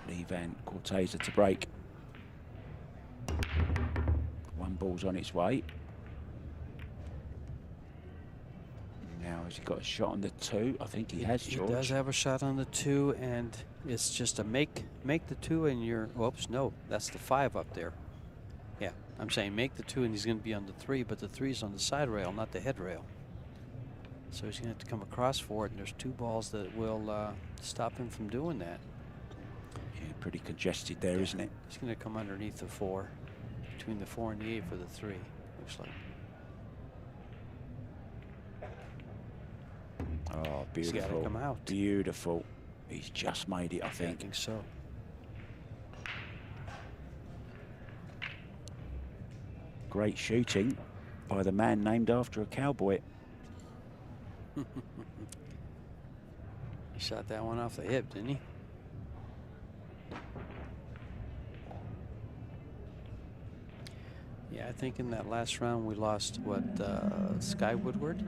Lee Van CORTEZA to break. One ball's on its way. Now, has he got a shot on the 2? I think he has, George. He does have a shot on the 2, and it's just a make the 2 and you're, oops, no, that's the 5 up there. Yeah, I'm saying make the 2 and he's going to be on the 3, but the 3 is on the side rail, not the head rail. So he's going to have to come across for it, and there's 2 balls that will stop him from doing that. Yeah, pretty congested there, isn't it? He's going to come underneath the 4, between the 4 and the 8 for the 3, looks like. Oh, beautiful. He's got to come out. Beautiful. He's just made it, I think. I think so. Great shooting by the man named after a cowboy. He shot that one off the hip, didn't he? Yeah, I think in that last round we lost, what, Sky Woodward?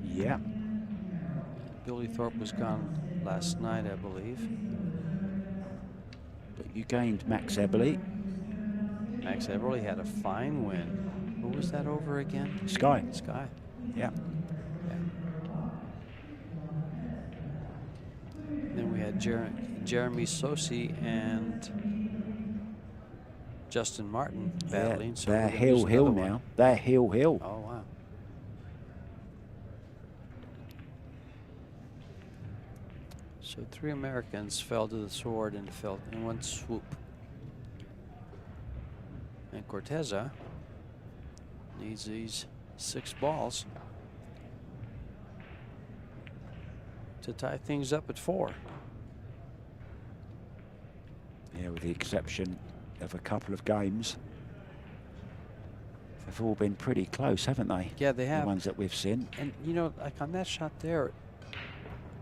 Yeah. Billy Thorpe was gone last night, I believe. But you gained Max Eberle. Max Eberle had a fine win. Who was that over again? Sky. Sky. Yeah. Yeah. Then we had Jeremy Sosi and Justin Martin battling. So they're we're gonna lose heel another one. now. They're heel. Oh, wow. So 3 Americans fell to the sword and fell in one swoop. And CORTEZA needs these 6 balls to tie things up at 4. Yeah, with the exception of a couple of games, they've all been pretty close, haven't they? Yeah, they have. The ones that we've seen. And you know, like on that shot there,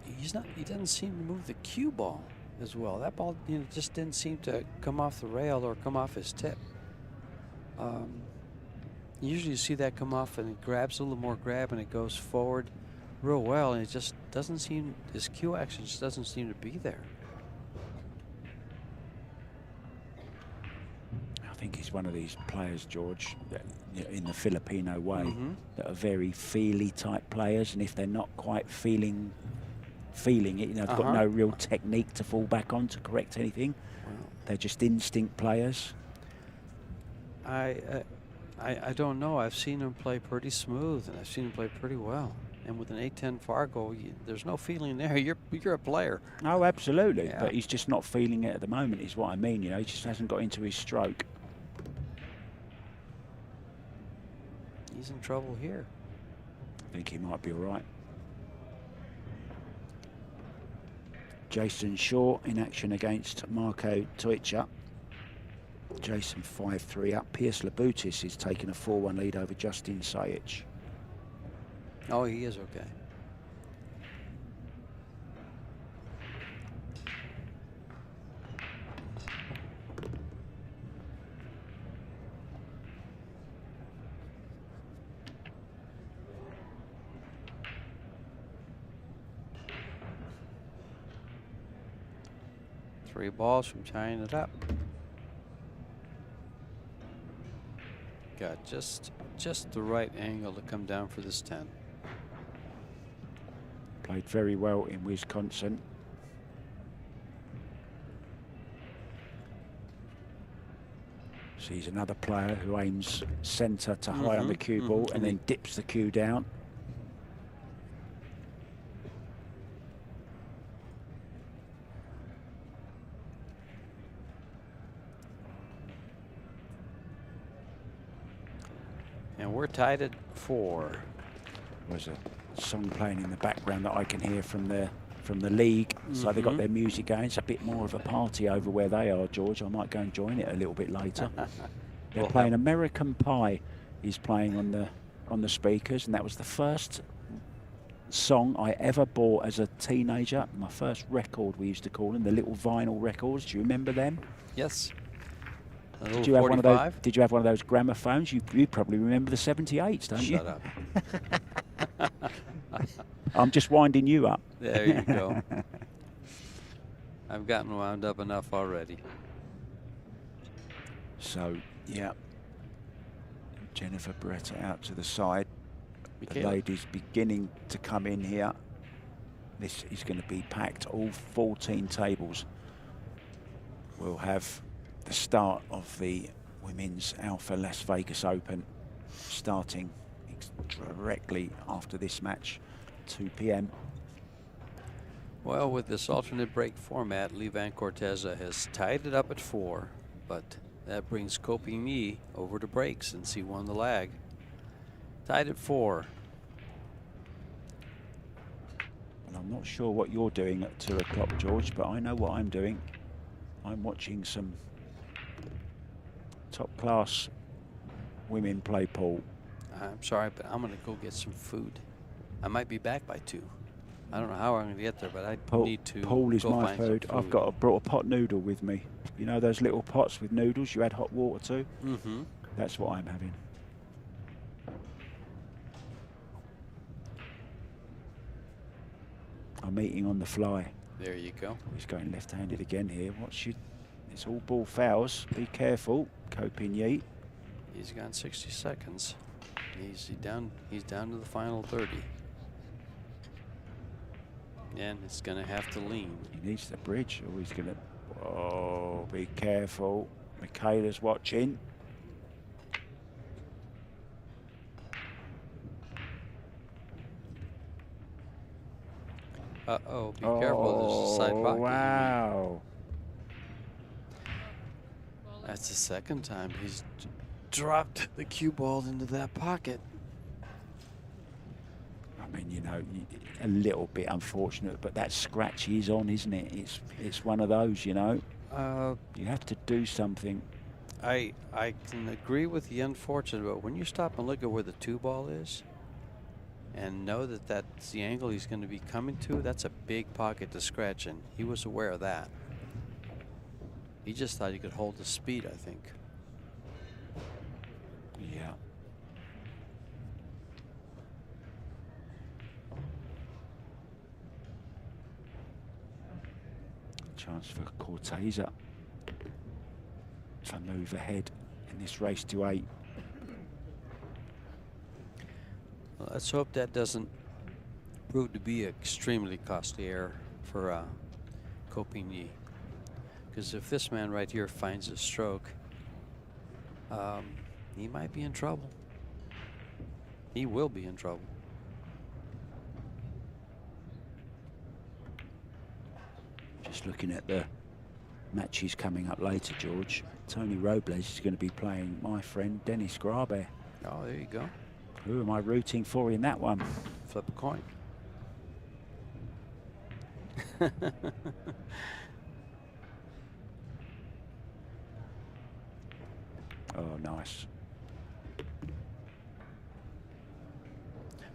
he doesn't seem to move the cue ball as well. That ball, you know, just didn't seem to come off the rail or come off his tip. Usually you see that come off and it grabs a little more grab and it goes forward real well, and it just doesn't seem, his cue action just doesn't seem to be there. I think he's one of these players, George, that, you know, in the Filipino way, that are very feely type players, and if they're not quite feeling it, you know, they've got no real technique to fall back on to correct anything. They're just instinct players. I don't know. I've seen him play pretty smooth, and I've seen him play pretty well. And with an 8-10 Fargo, there's no feeling there. You're a player. Oh, absolutely. Yeah. But he's just not feeling it at the moment, is what I mean. You know, he just hasn't got into his stroke. He's in trouble here. I think he might be all right. Jason Shaw in action against Marco Toicha. Jason 5-3 up. Pierce Labutis is taking a 4-1 lead over Justin Sajic. Oh, he is okay. Three balls from tying it up. Got just the right angle to come down for this 10. Played very well in Wisconsin. So he's another player who aims centre to high on the cue ball and then dips the cue down. And we're tied at 4. There's a song playing in the background that I can hear from the league. So they got their music going. It's a bit more of a party over where they are, George. I might go and join it a little bit later. They're playing American Pie. He's playing on the speakers, and that was the first song I ever bought as a teenager. My first record, we used to call them, the little vinyl records. Do you remember them? Yes. Did you have one of those? Did you have one of those gramophones? You probably remember the 78s, don't you? Shut up. I'm just winding you up. There you go. I've gotten wound up enough already. So, yeah. Jennifer Beretta out to the side. The ladies beginning to come in here. This is going to be packed. All 14 tables will have the start of the Women's Alpha Las Vegas Open, starting directly after this match, 2 p.m. Well, with this alternate break format, Levan CORTEZA has tied it up at 4, but that brings Copigny over to breaks since he won the lag. Tied at 4. And I'm not sure what you're doing at 2 o'clock, George, but I know what I'm doing. I'm watching some top-class women play pool. I'm sorry, but I'm going to go get some food. I might be back by 2. I don't know how I'm going to get there, but I need to. Pool is go my find food. some I've brought a pot noodle with me. You know those little pots with noodles you add hot water to? That's what I'm having. I'm eating on the fly. There you go. He's going left-handed again here. It's all ball fouls. Be careful, Copigny. He's gone 60 seconds. He's down to the final 30. And it's going to have to lean. He needs the bridge, or he's going to... Oh, be careful. Michaela's watching. Uh-oh, be careful. There's a side pocket. Wow. That's the second time he's dropped the cue ball into that pocket. I mean, you know, a little bit unfortunate, but that scratch is on, isn't it? It's one of those, you know. You have to do something. I can agree with the unfortunate, but when you stop and look at where the 2 ball is and know that that's the angle he's going to be coming to, that's a big pocket to scratch in. He was aware of that. He just thought he could hold the speed, I think. Yeah. Chance for CORTEZA to move ahead in this race to 8. Well, let's hope that doesn't prove to be an extremely costly error for Copigny. Because if this man right here finds a stroke, he might be in trouble. He will be in trouble. Just looking at the matches coming up later, George. Tony Robles is going to be playing my friend Dennis Grabe. Oh, there you go. Who am I rooting for in that one? Flip a coin. Oh, nice.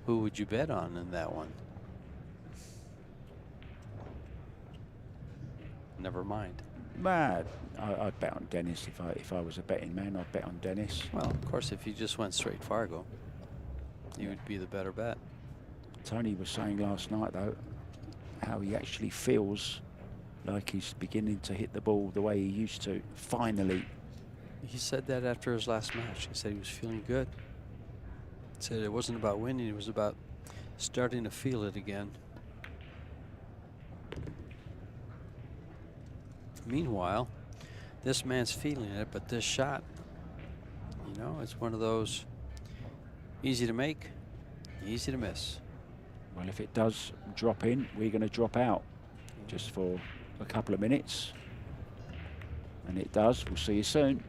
Who would you bet on in that one? Never mind. Mad. I'd bet on Dennis if I was a betting man. I'd bet on Dennis. Well, of course, if you just went straight Fargo, you would be the better bet. Tony was saying last night, though, how he actually feels like he's beginning to hit the ball the way he used to. Finally. He said that after his last match. He said he was feeling good. He said it wasn't about winning, it was about starting to feel it again. Meanwhile, this man's feeling it, but this shot, you know, it's one of those easy to make, easy to miss. Well, if it does drop in, we're going to drop out just for a couple of minutes. And it does. We'll see you soon.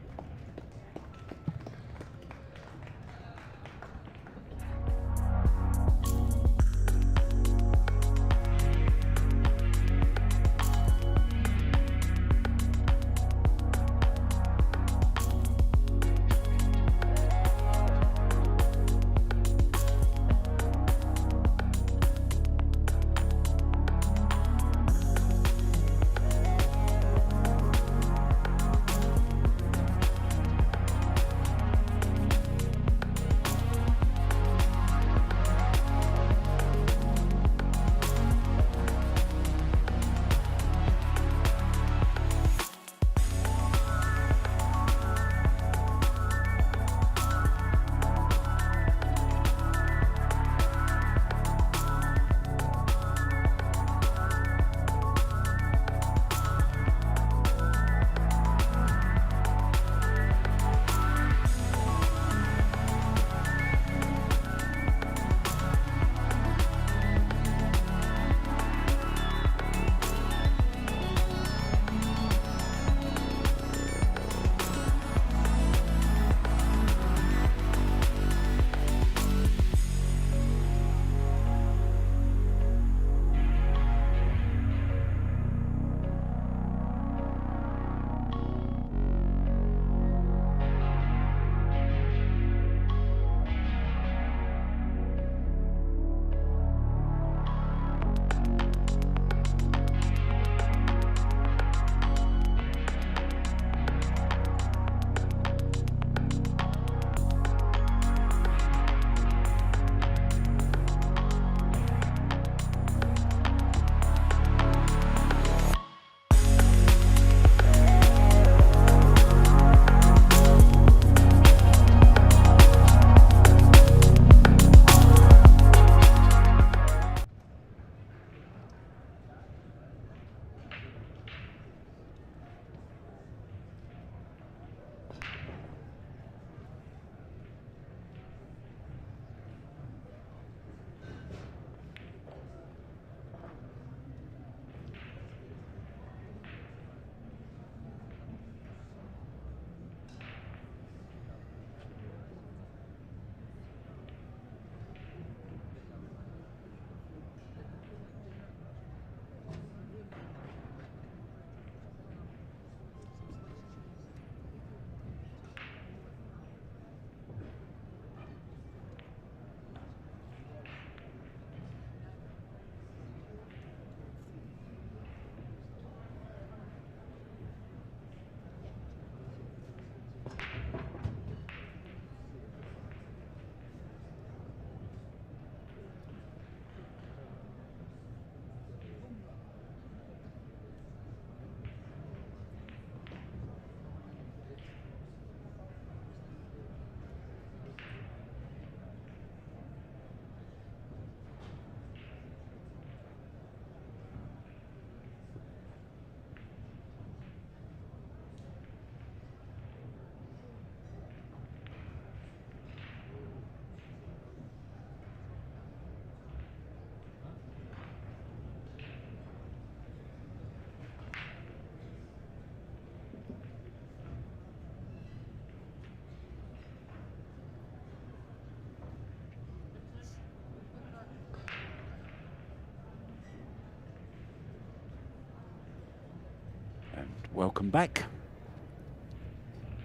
welcome back.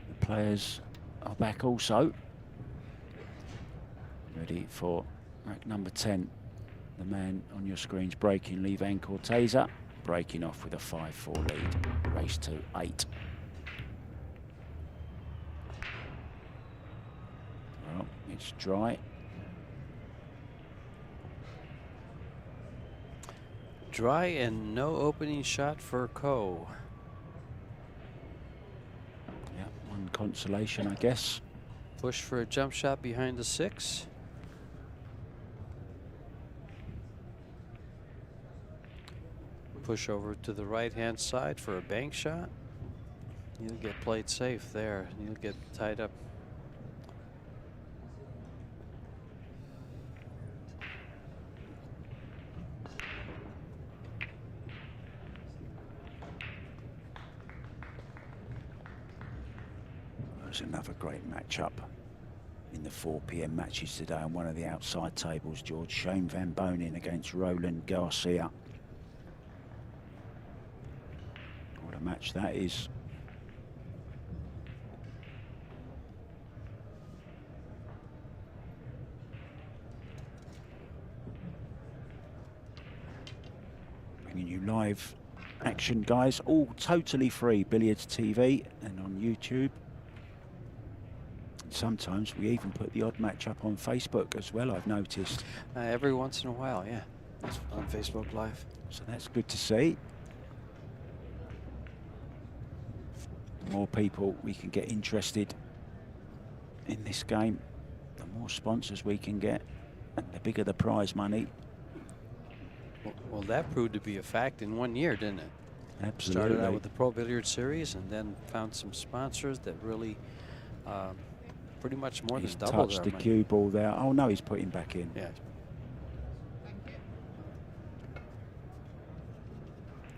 The players are back also. Ready for rack number 10. The man on your screen's breaking, Lee Van CORTEZA, breaking off with a 5-4 lead. Race to 8. Well, it's dry. Dry and no opening shot for Coe. Yeah, one consolation, I guess. Push for a jump shot behind the 6. Push over to the right-hand side for a bank shot. You'll get played safe there. You'll get tied up. There's another great matchup in the 4 p.m. matches today on one of the outside tables, George. Shane Van Bonen against Roland Garcia. What a match that is. Bringing you live action, guys, all totally free. Billiards TV and on YouTube. Sometimes we even put the odd match up on Facebook as well, I've noticed. Every once in a while, yeah. That's on Facebook Live. So that's good to see. The more people we can get interested in this game, the more sponsors we can get, and the bigger the prize money. Well, that proved to be a fact in 1 year, didn't it? Absolutely. Started out with the Pro Billiard Series and then found some sponsors that really pretty much more than doubled touched our the money. cue ball there. Oh no, he's putting back in. Yeah.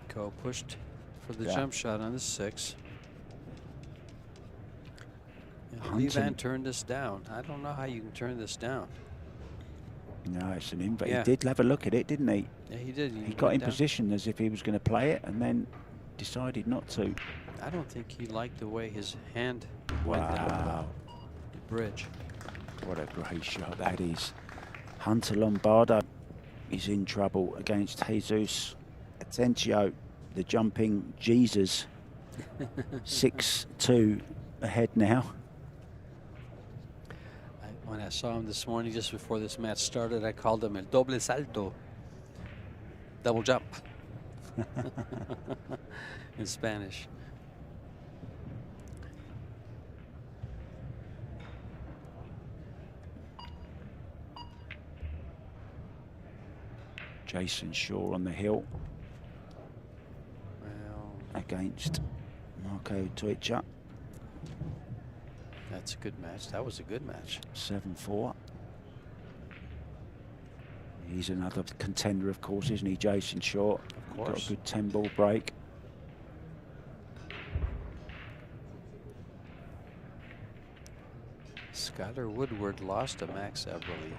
Coe pushed for the jump shot on the 6. Lee Van turned this down. I don't know how you can turn this down. No, it's an invite. Yeah. He did have a look at it, didn't he? Yeah, he did. He got in position as if he was going to play it and then decided not to. I don't think he liked the way his hand went down the bridge. What a great shot that is. Hunter Lombardo is in trouble against Jesus Atencio, the jumping Jesus. 6-2 ahead now. When I saw him this morning, just before this match started, I called him el doble salto, double jump, in Spanish. Jason Shaw on the hill. Well, against Marco Twitcher. That's a good match. That was a good match. 7-4. He's another contender, of course, isn't he, Jason Shaw? Of course. Got a good 10-ball break. Skylar Woodward lost to Max Eberly.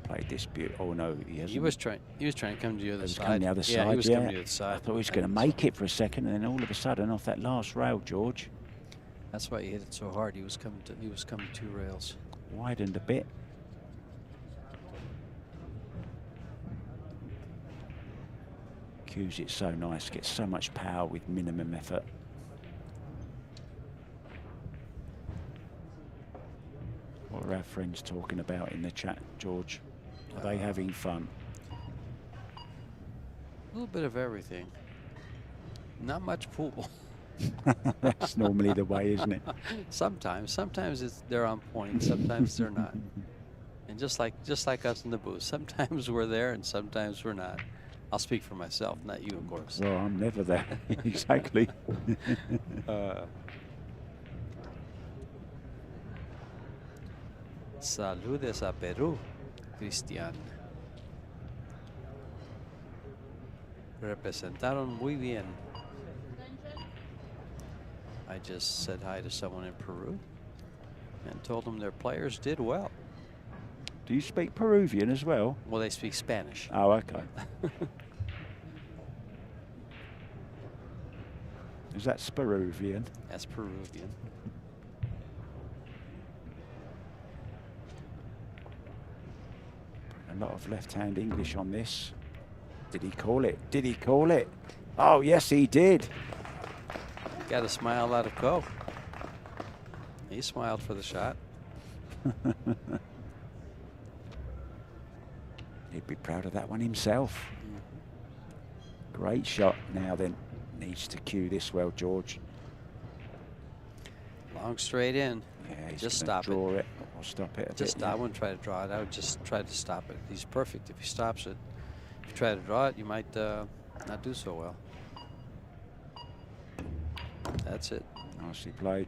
Played this beautiful. Oh no, he hasn't. He was trying to come to the other side. Coming the other side. Yeah, he was coming to the other side. I thought he was going to make it for a second, and then all of a sudden, off that last rail, George. That's why he hit it so hard. He was coming 2 rails. Widened a bit. Cues it so nice. Gets so much power with minimum effort. What are our friends talking about in the chat, George? Are they having fun? A little bit of everything. Not much pool. That's normally the way, isn't it? Sometimes they're on point. Sometimes they're not. And just like us in the booth, sometimes we're there and sometimes we're not. I'll speak for myself, not you, of course. Well, I'm never there. Exactly. Saludes a Perú, Cristian. Representaron muy bien. I just said hi to someone in Peru and told them their players did well. Do you speak Peruvian as well? Well, they speak Spanish. Oh, okay. Is that Peruvian? That's Peruvian. A lot of left-hand English on this. Did he call it? Did he call it? Oh, yes, he did. Got a smile out of Coe. He smiled for the shot. He'd be proud of that one himself. Great shot. Now then, needs to cue this well, George. Long straight in. Yeah, he's just gonna stop draw it or stop it. Just I wouldn't try to draw it. I would just try to stop it. He's perfect if he stops it. If you try to draw it, you might not do so well. That's it. Nicely played.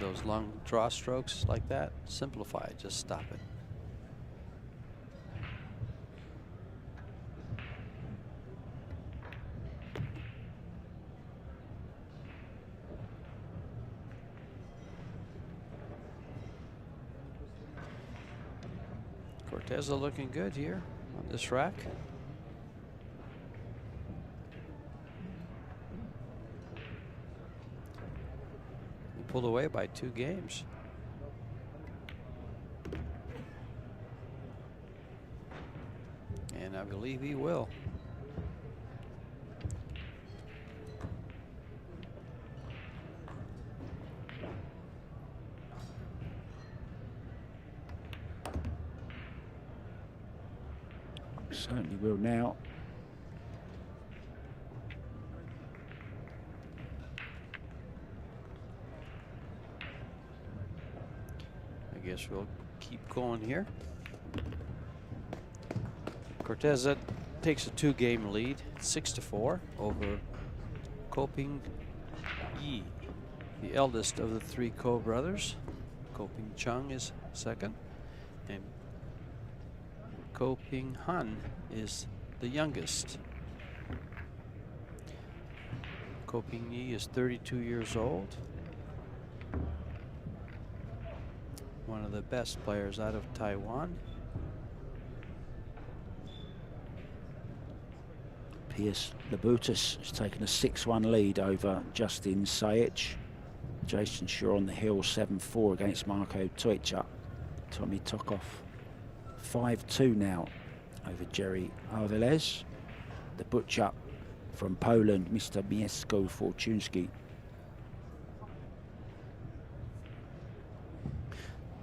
Those long draw strokes like that, simplify it. Just stop it. CORTEZA looking good here on this rack. He pulled away by 2 games. And I believe he will. Certainly will now. I guess we'll keep going here. CORTEZA takes a 2-game lead, 6-4 over Koping Yi, the eldest of the 3 Ko brothers. Koping Chung is second, and Koping Han is the youngest. Koping Yi is 32 years old. One of the best players out of Taiwan. Piers Labutus has taken a 6-1 lead over Justin Sayich. Jason Shaw on the hill 7-4 against Marco Tojca. Tommy Tokov 5-2 now over Jerry Arveles. The butcher from Poland, Mr. Mieszko Fortunski.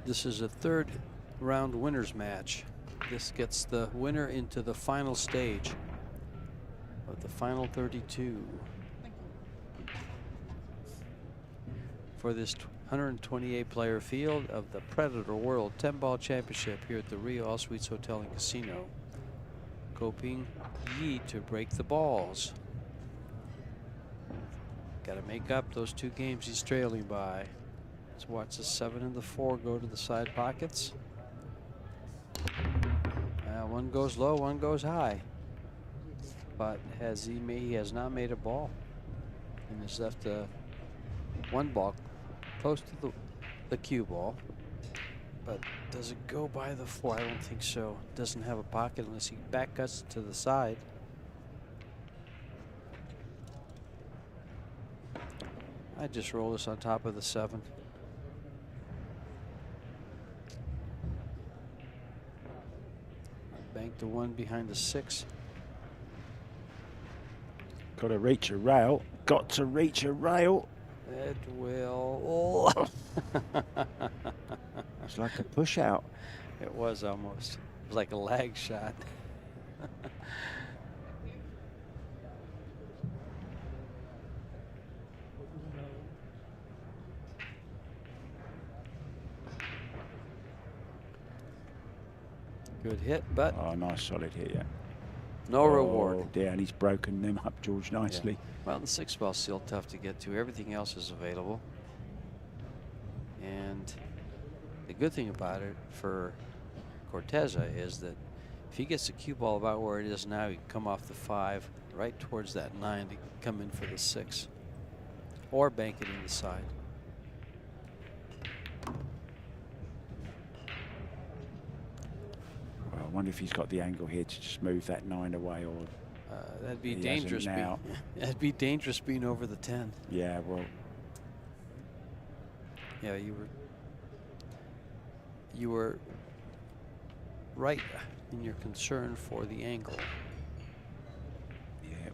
This is a 3rd round winners match. This gets the winner into the final stage of the final 32. For this 128 player field of the Predator World 10-Ball Championship here at the Rio All Suites Hotel and Casino. Koping Yi to break the balls. Got to make up those 2 games he's trailing by. Let's watch the 7 and the 4 go to the side pockets. One goes low, one goes high. But he has not made a ball, and has left 1 ball close to the cue ball. But does it go by the 4? I don't think so. Doesn't have a pocket unless he back cuts to the side. I just roll this on top of the 7. Bank the 1 behind the 6. Got to reach a rail. Got to reach a rail. It will. Oh. It's like a push out. It was almost. It was like a lag shot. Good hit, but Oh, nice solid hit, yeah. no reward. Oh, dear, and he's broken them up, George, nicely. Well, the 6 ball's still tough to get to. Everything else is available. And the good thing about it for CORTEZA is that if he gets the cue ball about where it is now, he can come off the 5 right towards that 9 to come in for the 6, or bank it in the side. Well, I wonder if he's got the angle here to just move that 9 away, or That'd be he dangerous. hasn't now. That'd be dangerous being over the 10. Yeah, well, Yeah, you were right in your concern for the angle. yeah,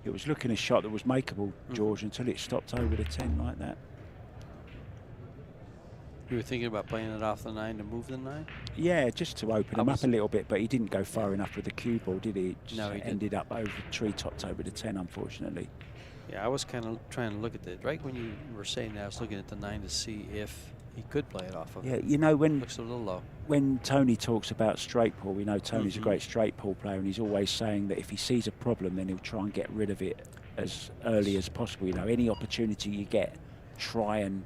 it was looking a shot that was makeable, George, until it stopped over the 10 like that. You were thinking about playing it off the 9 to move the 9? Yeah, just to open him up a little bit, but he didn't go far enough with the cue ball, did he? It just No, he ended up over tree-topped over the 10, unfortunately. Yeah, I was kind of trying to look at it. Right when you were saying that, I was looking at the 9 to see if he could play it off of Yeah, it. you know, Looks a little low. when Tony talks about straight pull, we know Tony's a great straight pull player, and he's always saying that if he sees a problem, then he'll try and get rid of it as early as possible. You know, any opportunity you get, try and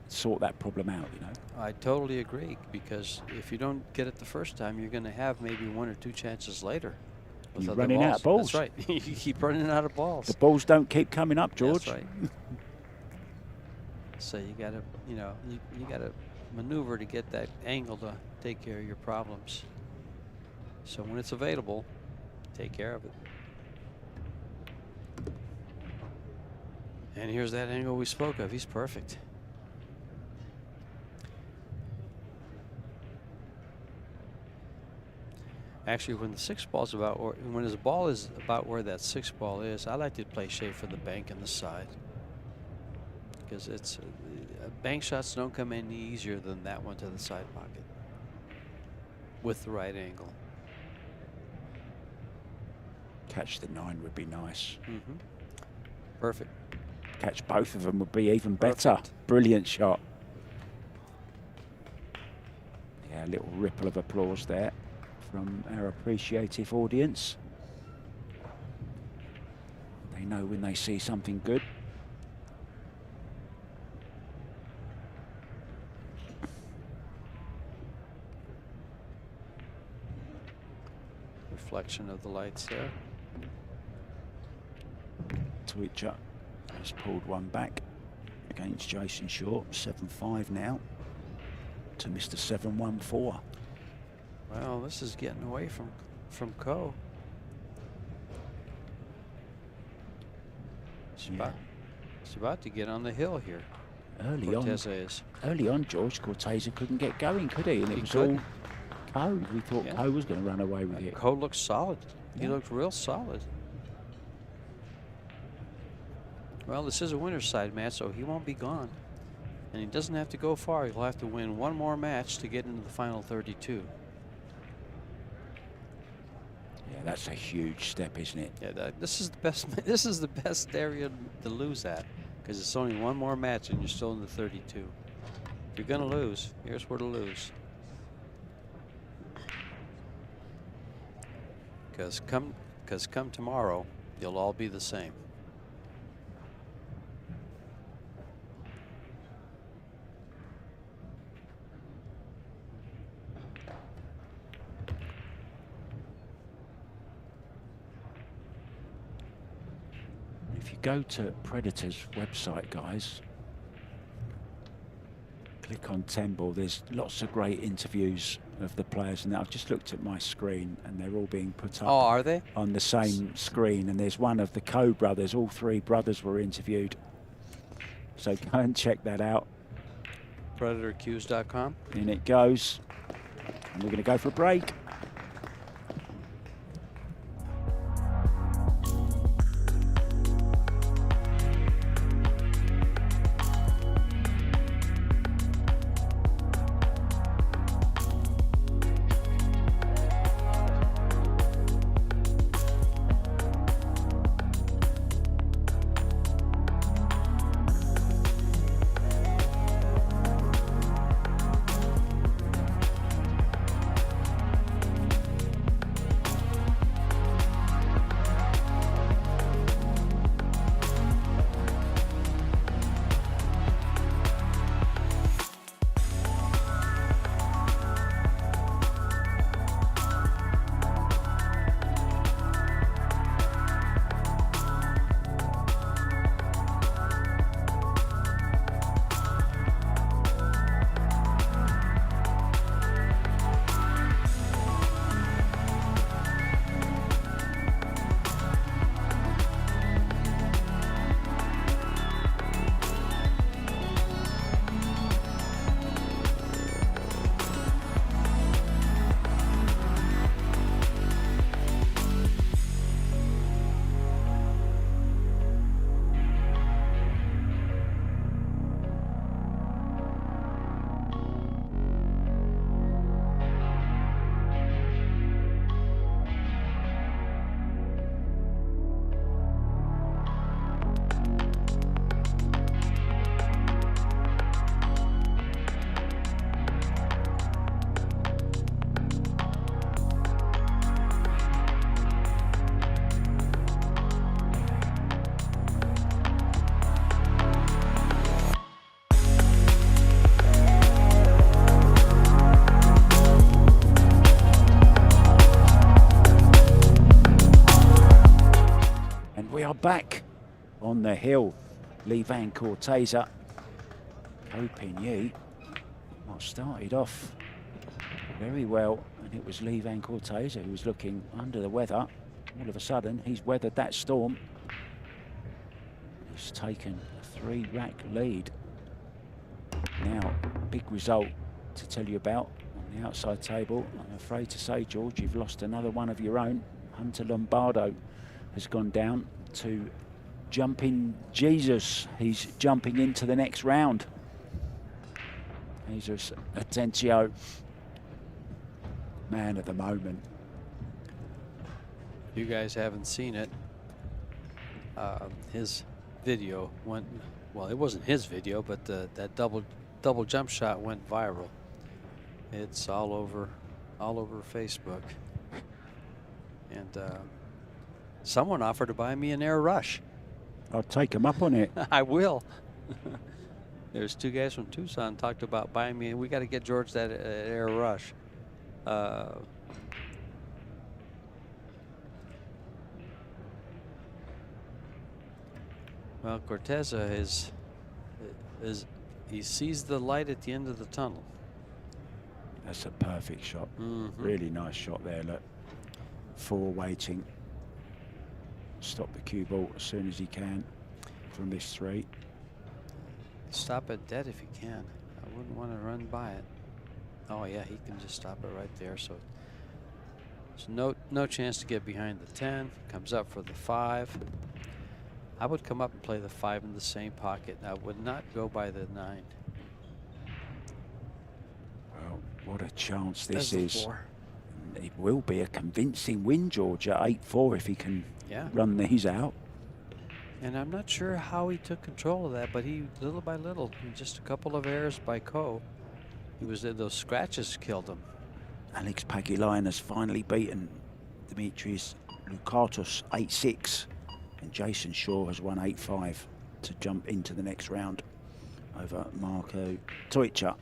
sort that problem out, you know. I totally agree, because if you don't get it the first time, you're going to have maybe 1 or 2 chances later. with You're other running out of balls. That's right. You keep running out of balls. The balls don't keep coming up, George. That's right. So you got to, you know, you got to maneuver to get that angle to take care of your problems. So when it's available, take care of it. And here's that angle we spoke of. He's perfect. Actually, when the 6 ball's about, or when his ball is about where that 6 ball is, I like to play shape for the bank and the side, because it's bank shots don't come any easier than that one to the side pocket with the right angle. Catch the 9 would be nice. Perfect. Catch both of them would be even better. Perfect. Brilliant shot. Yeah, a little ripple of applause there from our appreciative audience. They know when they see something good. Reflection of the lights there. Twitcher has pulled one back against Jason Short. 7-5 now to Mr. 7-1-4. Well, this is getting away from Co. It's about to get on the hill here. Early CORTEZA is. Early on, George, CORTEZA couldn't get going, could he? And it was couldn't. all Co. We thought Co was going to run away with it. Co looked solid. He Yeah. looked real solid. Well, this is a winner's side match, so he won't be gone. And he doesn't have to go far. He'll have to win one more match to get into the final 32. Yeah, that's a huge step, isn't it? Yeah, this is the best. This is the best area to lose at, because it's only one more match and you're still in the 32. If you're gonna lose, here's where to lose. Because come tomorrow, you'll all be the same. If you go to Predator's website, guys, click on 10 ball, there's lots of great interviews of the players, and I've just looked at my screen and they're all being put up. Oh, are they? On the same screen, and there's one of the Co brothers. All 3 brothers were interviewed, so go and check that out. PredatorCues.com. In it goes, and we're going to go for a break. back on the hill. Lee Van CORTEZA. Copigny started off very well, and it was Lee Van CORTEZA who was looking under the weather. All of a sudden, he's weathered that storm. He's taken a 3-rack lead. Now, big result to tell you about on the outside table. I'm afraid to say, George, you've lost another one of your own. Hunter Lombardo has gone down to Jumping Jesus. He's jumping into the next round. Jesus Atencio, man of the moment. You guys haven't seen it. His video went, well, it wasn't his video, but that double jump shot went viral. It's all over Facebook. And someone offered to buy me an air rush. I'll take him up on it. I will. There's 2 guys from Tucson talked about buying me, and we got to get George that air rush. Well, CORTEZA is he sees the light at the end of the tunnel. That's a perfect shot. Really nice shot there. Look, 4 waiting. Stop the cue ball as soon as he can from this 3. Stop it dead if he can. I wouldn't want to run by it. Oh yeah, he can just stop it right there. So no chance to get behind the 10. Comes up for the 5. I would come up and play the 5 in the same pocket. I would not go by the 9. Well, what a chance this There's is. the 4. It will be a convincing win, George, at 8-4 if he can run these out. And I'm not sure how he took control of that, but he, little by little, just a couple of errors by Co. He was those scratches killed him. Alex Pagilayan has finally beaten Dimitris Lukatos 8-6, and Jason Shaw has won 8-5 to jump into the next round over Marco Toicha.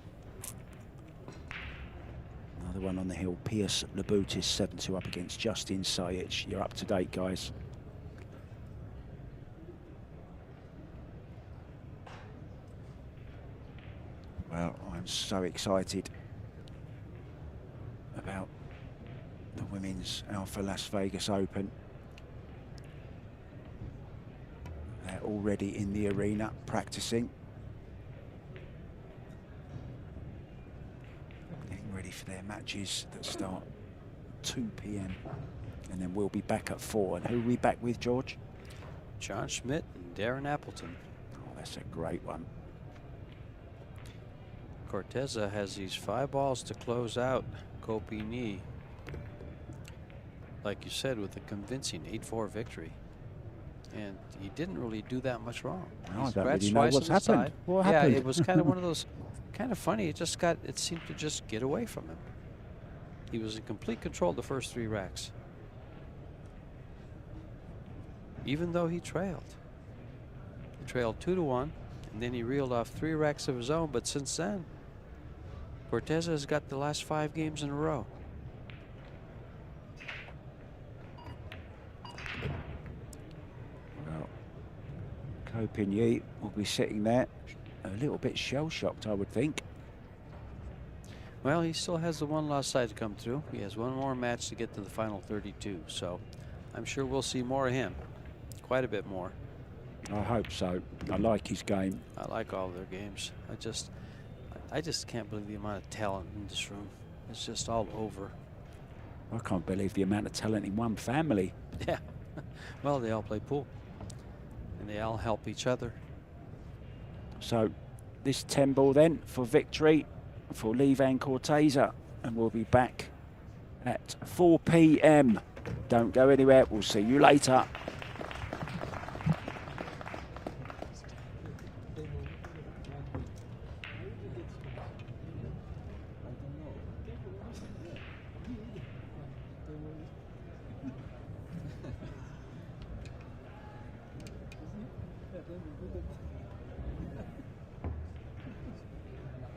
Another one on the hill, Piers Labutis 7-2 up against Justin Sajic. You're up to date, guys. Well, I'm so excited about the Women's Alpha Las Vegas Open. They're already in the arena practicing. Getting ready for their matches that start 2 p.m. and then we'll be back at 4. And who are we back with, George? John Schmidt and Darren Appleton. Oh, that's a great one. CORTEZA has these 5 balls to close out Copigny, like you said, with a convincing 8-4 victory. And he didn't really do that much wrong. No, I don't really know what's happened. What happened? Yeah, it was kind of one of those, kind of funny. It seemed to just get away from him. He was in complete control of the first 3 racks, even though he trailed. He trailed 2-1, and then he reeled off 3 racks of his own. But since then, CORTEZA has got the last 5 games in a row. Well, Copigny will be sitting there a little bit shell-shocked, I would think. Well, he still has the 1 loss side to come through. He has 1 more match to get to the final 32. So I'm sure we'll see more of him, quite a bit more. I hope so. I like his game. I like all their games. I just can't believe the amount of talent in this room. It's just all over. I can't believe the amount of talent in one family. Yeah. Well, they all play pool, and they all help each other. So this 10 ball then for victory for Lee Van CORTEZA, and we'll be back at 4 p.m. Don't go anywhere. We'll see you later.